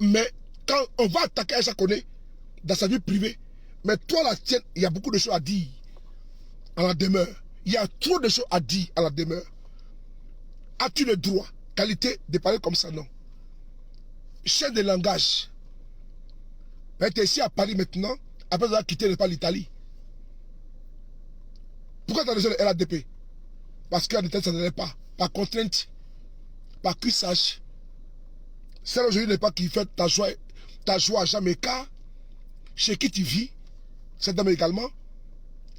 Mais quand on va attaquer Aïcha Koné dans sa vie privée, mais toi la tienne, il y a beaucoup de choses à dire à la demeure. Il y a trop de choses à dire à la demeure. As-tu le droit, qualité, de parler comme ça? Non. Chaîne de langage. Mais tu es ici à Paris maintenant, après avoir quitté l'Italie. Pourquoi tu as besoin de RADP? Parce qu'en Italie, ça n'allait pas. Par contrainte, par cuissage. Celle aujourd'hui n'est pas qui fait ta joie à Jamaica, chez qui tu vis, cette dame également,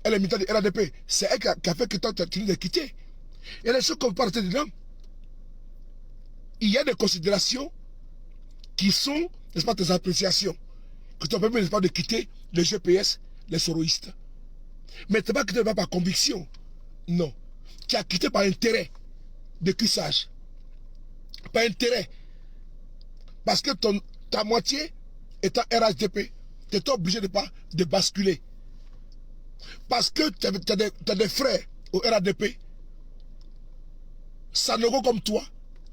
Elle est militante de RADP. C'est elle qui a fait que toi, tu nous as quitté. Il y a des choses qu'on ne peut pas rester dedans. Il y a des considérations qui sont, n'est-ce pas, tes appréciations. Que tu as permis, n'est-ce pas, de quitter les GPS, les soroïstes. Mais tu n'as pas quitté par conviction. Non. Tu as quitté par intérêt de cuissage. Par intérêt. Parce que ta moitié étant RHDP, tu es obligé de basculer. Parce que tu as des frères au RADP, Sanogo comme toi,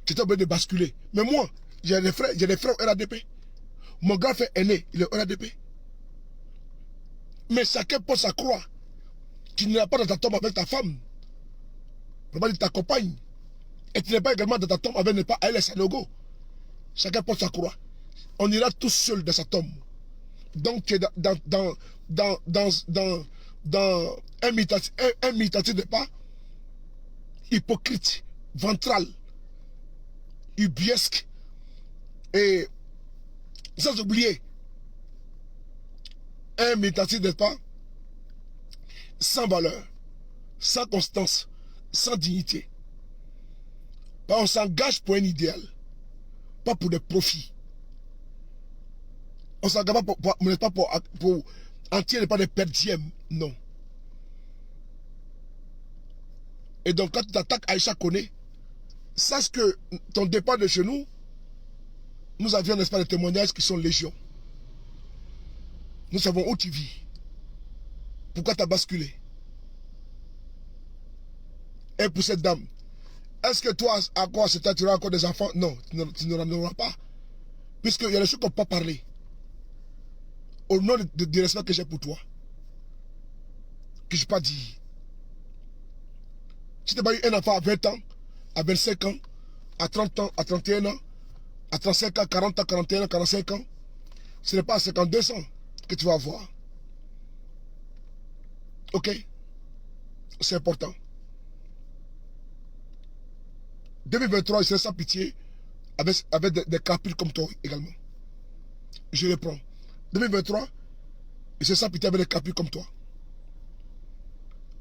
tu es obligé de basculer. Mais moi, j'ai des frères au RADP. Mon grand frère aîné, il est au RADP. Mais chacun porte sa croix. Tu n'es pas dans ta tombe avec ta femme. Probablement ta compagne. Et tu n'es pas également dans ta tombe avec elle et Sanogo. Chacun porte sa croix. On ira tous seuls dans sa tombe. Donc tu es dans un militatif de pas hypocrite, ventral, ubiesque et sans oublier un militatif de pas sans valeur, sans constance, sans dignité. On s'engage pour un idéal, pas pour des profits. On s'engage pas pour en tirer pas des perdièmes, non. Et donc quand tu t'attaques à Aïcha Koné, sache que ton départ de chez nous, nous avions, n'est-ce pas, des témoignages qui sont légion. Nous savons où tu vis. Pourquoi tu as basculé? Et pour cette dame, est-ce que toi, à quoi c'est tu auras encore des enfants? Non, tu n'en auras pas. Puisqu'il y a des choses qu'on ne peut pas parler. Au nom du respect que j'ai pour toi. Que je n'ai pas dit. Si tu n'as pas eu un enfant à 20 ans, à 25 ans, à 30 ans, à 31 ans, à 35 ans, 40 ans, 41 ans, 45 ans, ce n'est pas à 52 ans que tu vas avoir. Ok? C'est important. 2023, je serai sans pitié avec des crapules comme toi également. Je reprends. 2023, je serai sans pitié avec des crapules comme toi.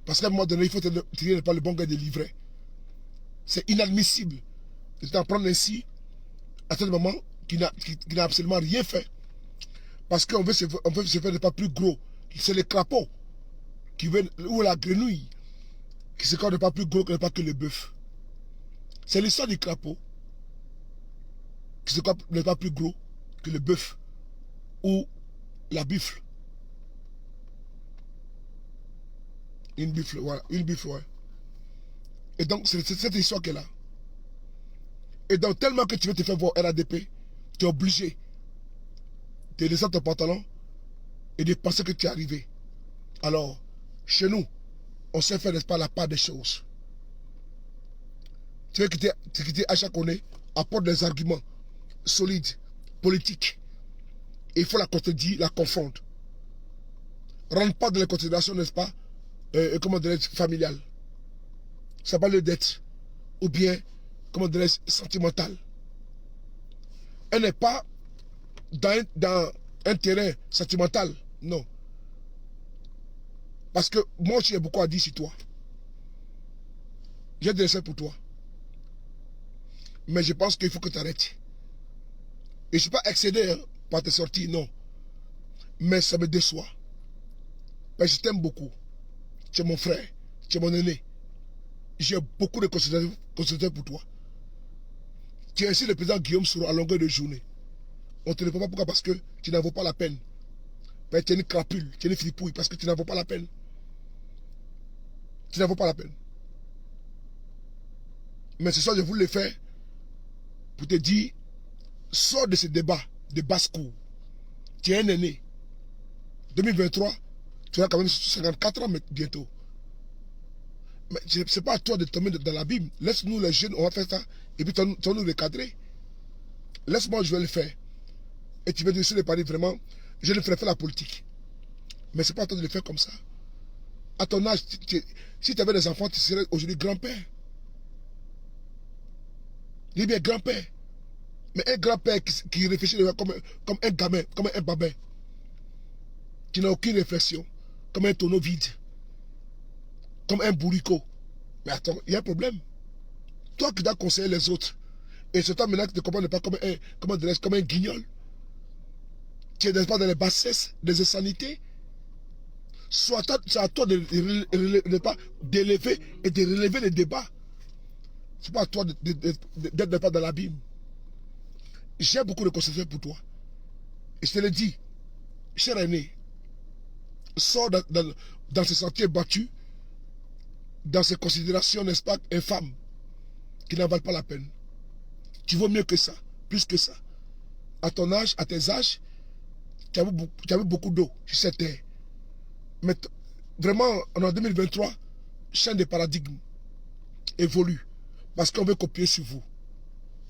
Parce qu'à un moment donné, il faut tirer pas le bon gars de livret. C'est inadmissible de t'en prendre ainsi à ce moment qui n'a absolument rien fait. Parce qu'on veut se faire ne pas plus gros. C'est les crapauds qui veulent, ou la grenouille qui se croit pas plus gros que le bœuf. C'est l'histoire du crapaud qui se croit n'est pas plus gros que le bœuf ou la buffle. Une buffle, voilà, une buffle, ouais. Et donc, c'est cette histoire qu'elle a. Et donc, tellement que tu veux te faire voir RADP, tu es obligé de descendre ton pantalon et de penser que tu es arrivé. Alors, chez nous, on sait faire, n'est-ce pas, la part des choses. Tu veux quitter Aïcha Koné, apporte des arguments solides, politiques. Et il faut la contredire, la confondre. Rentre pas dans les considérations, n'est-ce pas, comment dirais-je, familiales. Ça va le d'être. Ou bien, comment dirais-je, sentimentale. Elle n'est pas dans un terrain sentimental, non. Parce que moi, j'ai beaucoup à dire sur toi. J'ai des respect pour toi. Mais je pense qu'il faut que tu arrêtes. Et je ne suis pas excédé hein, par tes sorties, non. Mais ça me déçoit. Mais je t'aime beaucoup. Tu es mon frère. Tu es mon aîné. J'ai beaucoup de considération pour toi. Tu es ainsi le président Guillaume Soro à longueur de journée. On ne te répond pas pourquoi, parce que tu n'en vaux pas la peine. Mais tu es une crapule, tu es une fripouille, parce que tu n'en vaux pas la peine. Tu n'en vaux pas la peine. Mais ce soir, je voulais le faire pour te dire, sors de ce débat de basse-cour. Tu es un aîné. 2023, tu auras quand même 54 ans bientôt. Mais ce n'est pas à toi de tomber dans l'abîme. Laisse-nous les jeunes, on va faire ça. Et puis tu vas nous recadrer. Laisse-moi, je vais le faire. Et tu vas décider de parler vraiment. Je ne ferai pas la politique. Mais ce n'est pas à toi de le faire comme ça. À ton âge, si tu avais des enfants, tu serais aujourd'hui grand-père. Il est bien grand-père. Mais un grand-père qui réfléchit comme un gamin, comme un babin. Qui n'a aucune réflexion. Comme un tonneau vide. comme un bourricot. Mais attends, il y a un problème. Toi qui dois conseiller les autres, et ce temps maintenant que tu ne comprends pas comme un guignol, tu n'es pas dans les bassesses, des insanités. Soit à toi d'élever et de relever les débats. Ce n'est pas à toi d'être pas dans l'abîme. J'ai beaucoup de considération pour toi. Et je te l'ai dit, cher aîné, sors dans ce sentier battu, dans ces considérations, n'est-ce pas, infâmes, qui n'en valent pas la peine. Tu vaux mieux que ça, plus que ça. À ton âge, à tes âges, tu as vu beaucoup d'eau sur cette terre. Mais vraiment, en 2023, chaîne de paradigmes évolue. Parce qu'on veut copier sur vous.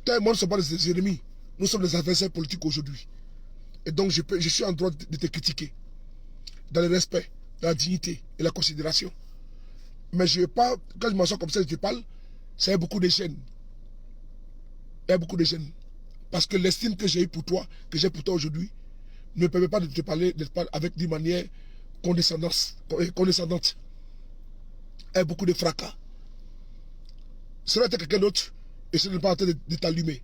Toi et moi, nous ne sommes pas des ennemis. Nous sommes des adversaires politiques aujourd'hui. Et donc, je suis en droit de te critiquer. Dans le respect, dans la dignité et la considération. Mais je ne vais pas, quand je m'assois comme ça, je te parle, ça y a beaucoup de gêne. Il y a beaucoup de gêne. Parce que l'estime que j'ai eue pour toi, que j'ai pour toi aujourd'hui, ne me permet pas de te parler avec d'une manière condescendante. Il y a beaucoup de fracas. Cela était quelqu'un d'autre et ce n'est pas en train de t'allumer.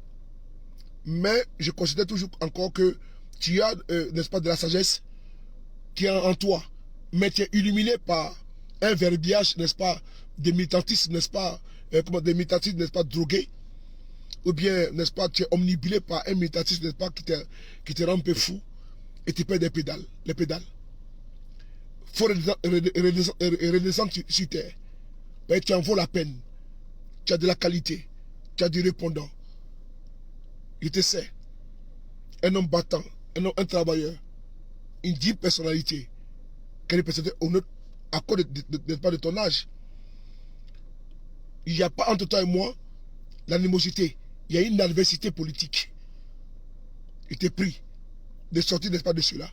Mais je considère toujours encore que tu as, n'est-ce pas, de la sagesse qui est en toi. Mais tu es illuminé par un verbiage, n'est-ce pas, des militantistes, n'est-ce pas, des militantistes, n'est-ce pas, drogués. Ou bien, n'est-ce pas, tu es omnibulé par un militantiste, n'est-ce pas, qui te rend un peu fou et tu perds les pédales. Il faut redescendre sur terre. Mais tu en vaux la peine. Tu as de la qualité. Tu as du répondant. Je te sais. Un homme battant, un travailleur, une digne personnalité, quelle personnalité honnête à cause de ton âge. Il n'y a pas entre toi et moi l'animosité. Il y a une adversité politique. Je t'ai pris de sortir, n'est-ce pas, de cela.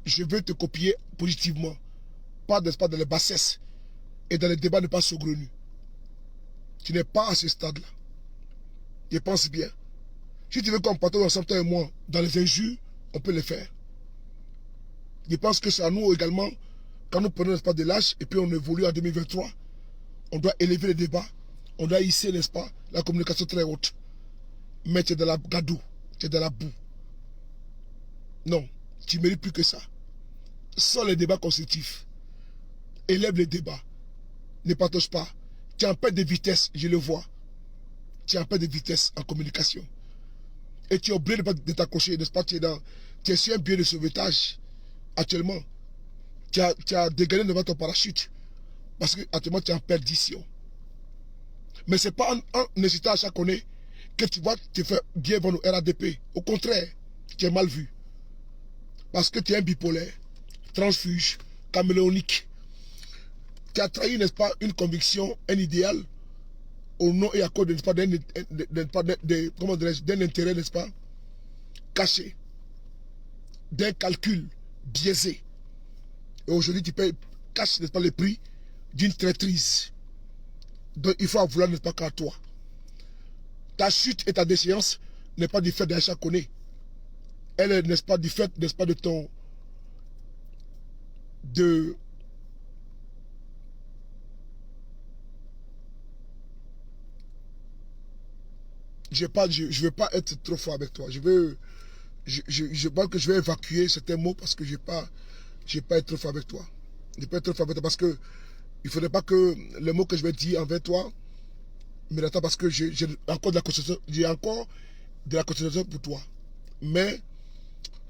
Je veux te copier positivement. Pas, n'est-ce pas, dans les bassesses et dans les débats ne pas saugrenus. Tu n'es pas à ce stade-là. Je pense bien. Si tu veux qu'on partage ensemble, toi et moi, dans les injures, on peut le faire. Je pense que c'est à nous également, quand nous prenons, n'est-ce pas, de l'âge, et puis on évolue en 2023, on doit élever les débats, on doit hisser, n'est-ce pas, la communication très haute. Mais tu es dans la gadoue, tu es dans la boue. Non, tu ne mérites plus que ça. Sans les débats constructifs, élève les débats, ne partage pas. Tu es en perte de vitesse, je le vois. Tu es en perte de vitesse en communication. Et tu es obligé de t'accrocher, n'est-ce pas? Tu es sur un billet de sauvetage actuellement. Tu as dégainé devant ton parachute. Parce que actuellement tu es en perdition. Mais ce n'est pas en hésitant à chaque année que tu vas te faire bien devant nos RADP. Au contraire, tu es mal vu. Parce que tu es un bipolaire, transfuge, caméléonique. Tu as trahi, n'est-ce pas, une conviction, un idéal, au nom et à cause, n'est-ce pas, d'un intérêt, n'est-ce pas, caché, d'un calcul biaisé. Et aujourd'hui, tu caches, n'est-ce pas, le prix d'une traîtrise. Donc, il faut en vouloir, n'est-ce pas, qu'à toi. Ta chute et ta déchéance n'est pas du fait d'Aïcha Koné. Elle est, n'est-ce pas, du fait, n'est-ce pas, de ton... Je ne veux pas être trop fort avec toi. Je pense que je vais évacuer certains mots parce que je ne vais pas être trop fort avec toi. Je ne vais pas être trop fort avec toi parce que il ne faudrait pas que les mots que je vais dire envers toi me l'attendent parce que j'ai encore de la considération pour toi. Mais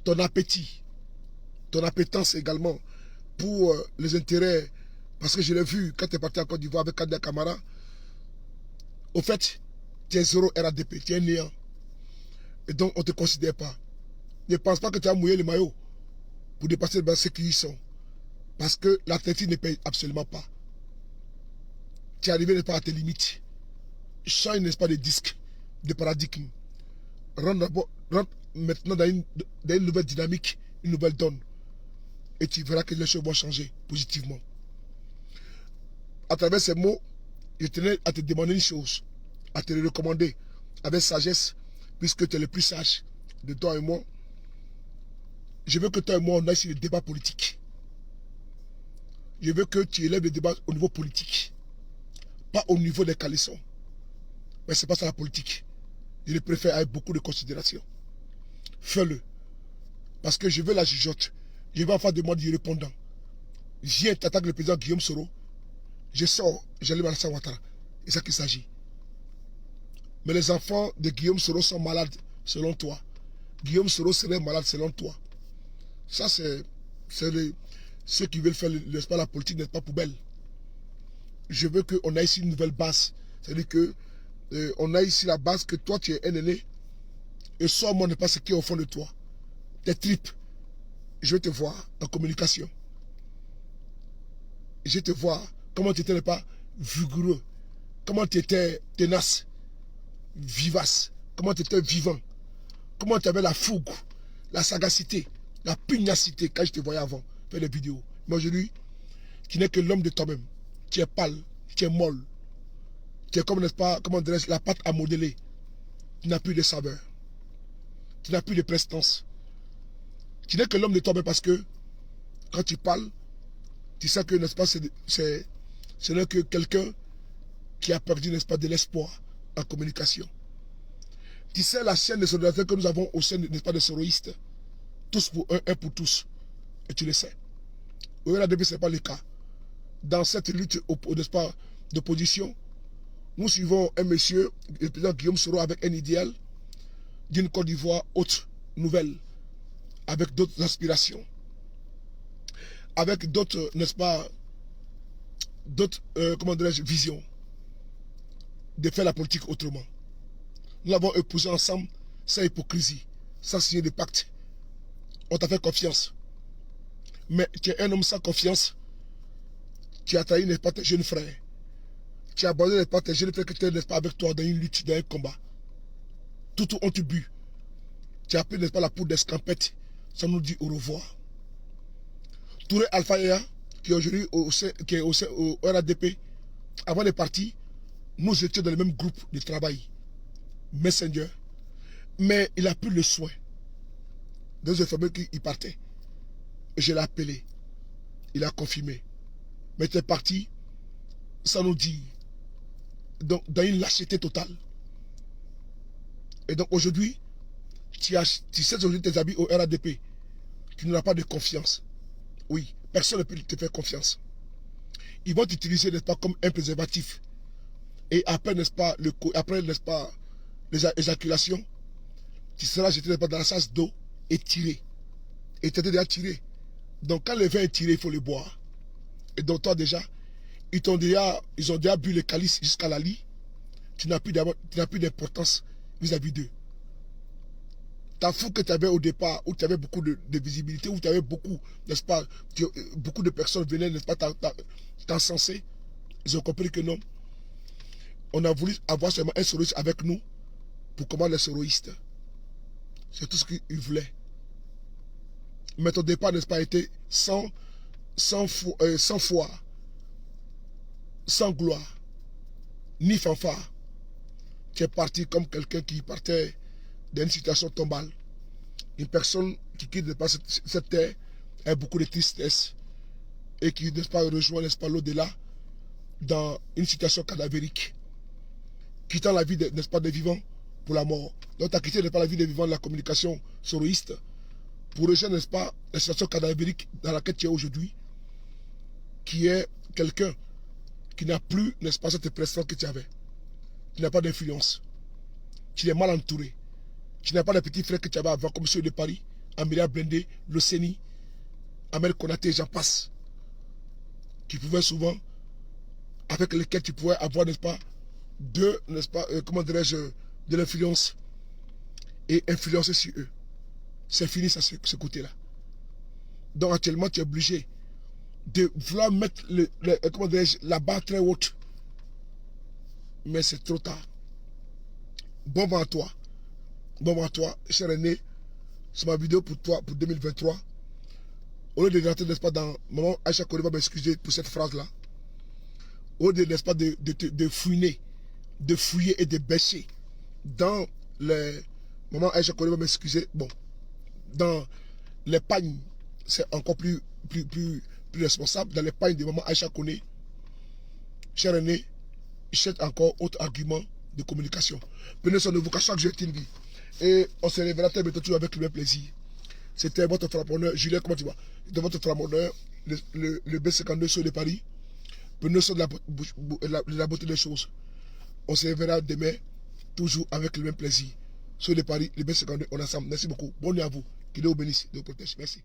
ton appétit, ton appétence également pour les intérêts, parce que je l'ai vu quand tu es parti en Côte d'Ivoire avec Kadia Camara, au fait, tu es zéro RADP, tu es néant. Et donc, on ne te considère pas. Ne pense pas que tu as mouillé le maillot pour dépasser ceux qui y sont. Parce que l'athlétisme ne paye absolument pas. Tu es arrivé, n'est-ce pas, à tes limites. Change, n'est-ce pas, de disque, de paradigme. Rentre maintenant dans une nouvelle dynamique, une nouvelle donne. Et tu verras que les choses vont changer positivement. À travers ces mots, je tenais à te demander une chose, à te le recommander avec sagesse, puisque tu es le plus sage de toi et moi. Je veux que toi et moi, on aille sur le débat politique. Je veux que tu élèves le débat au niveau politique. Pas au niveau des calissons. Mais ce n'est pas ça la politique. Je le préfère avec beaucoup de considération. Fais-le. Parce que je veux la jugeote. Je vais en faire de moi du répondant. Viens, t'attaques le président Guillaume Soro. Je sors, j'allume Alassane Ouattara. C'est ça qu'il s'agit. Mais les enfants de Guillaume Soro sont malades selon toi. Guillaume Soro serait malade selon toi. Ça, c'est ceux qui veulent faire la politique n'est pas poubelle. Je veux qu'on ait ici une nouvelle base. C'est-à-dire que on a ici la base que toi, tu es un aîné. Et sors-moi ne pas ce qui est au fond de toi. Tes tripes. Je vais te voir en communication. Je vais te voir comment tu n'étais pas vigoureux. Comment tu étais tenace, vivace. Comment tu étais vivant. Comment tu avais la fougue, la sagacité, la pugnacité quand je te voyais avant faire les vidéos. Mais aujourd'hui, tu n'es que l'homme de toi-même. Tu es pâle, tu es molle. Tu es comme, n'est-ce pas, comment dirais-je, la pâte à modeler. Tu n'as plus de saveur. Tu n'as plus de prestance. Tu n'es que l'homme de toi-même parce que quand tu parles, tu sais que, n'est-ce pas, ce n'est que quelqu'un qui a perdu, n'est-ce pas, de l'espoir en communication. Tu sais la chaîne de solidarité que nous avons au sein, n'est-ce pas, des soroïstes. Tous pour un pour tous. Et tu le sais. Au RADP, ce n'est pas le cas. Dans cette lutte, n'est-ce pas, d'opposition, nous suivons un monsieur, le président Guillaume Soro, avec un idéal d'une Côte d'Ivoire haute, nouvelle, avec d'autres aspirations, avec d'autres, n'est-ce pas, d'autres, comment dirais-je, visions, de faire la politique autrement. Nous l'avons épousé ensemble, sans hypocrisie, sans signer de pacte. On t'a fait confiance. Mais tu es un homme sans confiance. Tu as trahi, n'est-ce pas, tes jeunes frères. Tu as abandonné, n'est-ce pas, tes jeunes frères qui étaient, n'est-ce pas, avec toi dans une lutte, dans un combat. Tout ont tu bu. Tu as pris, n'est-ce pas, la poudre d'escampette sans nous dire au revoir. Touré Alpha Ea, qui est aujourd'hui au RADP, avant de partir, nous étions dans le même groupe de travail, Messenger, mais il a pris le soin de nous informer qu'il partait. Et je l'ai appelé. Il a confirmé. Mais il est parti sans nous dire, donc, dans une lâcheté totale. Et donc aujourd'hui, tu sais aujourd'hui tes habits au RADP. Tu n'auras pas de confiance. Oui, personne ne peut te faire confiance. Ils vont t'utiliser, n'est-ce pas, comme un préservatif. Et après, n'est-ce pas, n'est-ce pas, les éjaculations, tu seras jeté, n'est-ce pas, dans la salle d'eau et tiré. Et tu étais déjà tiré. Donc quand le vin est tiré, il faut le boire. Et donc toi déjà, ils ont déjà bu le calice jusqu'à la lie. Tu n'as plus d'importance vis-à-vis d'eux. Ta fou que tu avais au départ, où tu avais beaucoup de visibilité, où tu avais beaucoup, n'est-ce pas, beaucoup de personnes venaient, n'est-ce pas, t'encenser. Ils ont compris que non. On a voulu avoir seulement un soroïste avec nous pour combattre les soroïstes. C'est tout ce qu'ils voulaient. Mais ton départ, n'est-ce pas, été sans foi, sans gloire, ni fanfare. Tu es parti comme quelqu'un qui partait d'une situation tombale. Une personne qui quitte, n'est-ce pas, cette terre avec beaucoup de tristesse et qui, n'est-ce pas, rejoint, n'est-ce pas, l'au-delà dans une situation cadavérique, quittant la vie, n'est-ce pas, des vivants pour la mort. Donc tu as quitté, n'est-ce pas, la vie des vivants de la communication soroïste pour rejoindre, n'est-ce pas, la situation cadavérique dans laquelle tu es aujourd'hui, qui est quelqu'un qui n'a plus, n'est-ce pas, cette pression que tu avais. Tu n'as pas d'influence. Tu es mal entouré. Tu n'as pas les petits frères que tu avais avant, comme ceux de Paris, Amélia Blindé, Loceni, Amel Konaté, j'en passe. Qui pouvaient souvent, avec lesquels tu pouvais avoir, n'est-ce pas, n'est-ce pas, comment dirais-je, de l'influence et influencer sur eux. C'est fini ça, ce côté-là. Donc actuellement, tu es obligé de vouloir mettre comment dirais-je, la barre très haute. Mais c'est trop tard. Bon vent à toi. Bon vent à toi, cher aîné. C'est ma vidéo pour toi, pour 2023. Au lieu de rentrer, n'est-ce pas, dans... Maman Aïcha Kone va m'excuser pour cette phrase-là. Au lieu, n'est-ce pas, de fouiner, de fouiller et de bêcher dans les... Maman Aïcha Kone va m'excuser. Bon, dans les pagnes, c'est encore plus plus responsable dans les pagnes de maman Aïcha Koné. Cher aîné, il cherche encore autre argument de communication. Prenez soin de vous, qu'à chaque jour est une vie. Et on se révéla très bientôt toujours avec le même plaisir. C'était votre frapponneur, Julien, comment tu vas? C'était votre frapponneur, le B52 sur de Paris. Prenez soin de la beauté des choses. On se reverra demain, toujours avec le même plaisir. Sur de Paris, le B52, on est ensemble. Merci beaucoup. Bonne nuit à vous. Que Dieu vous bénisse, Dieu vous protège. Merci.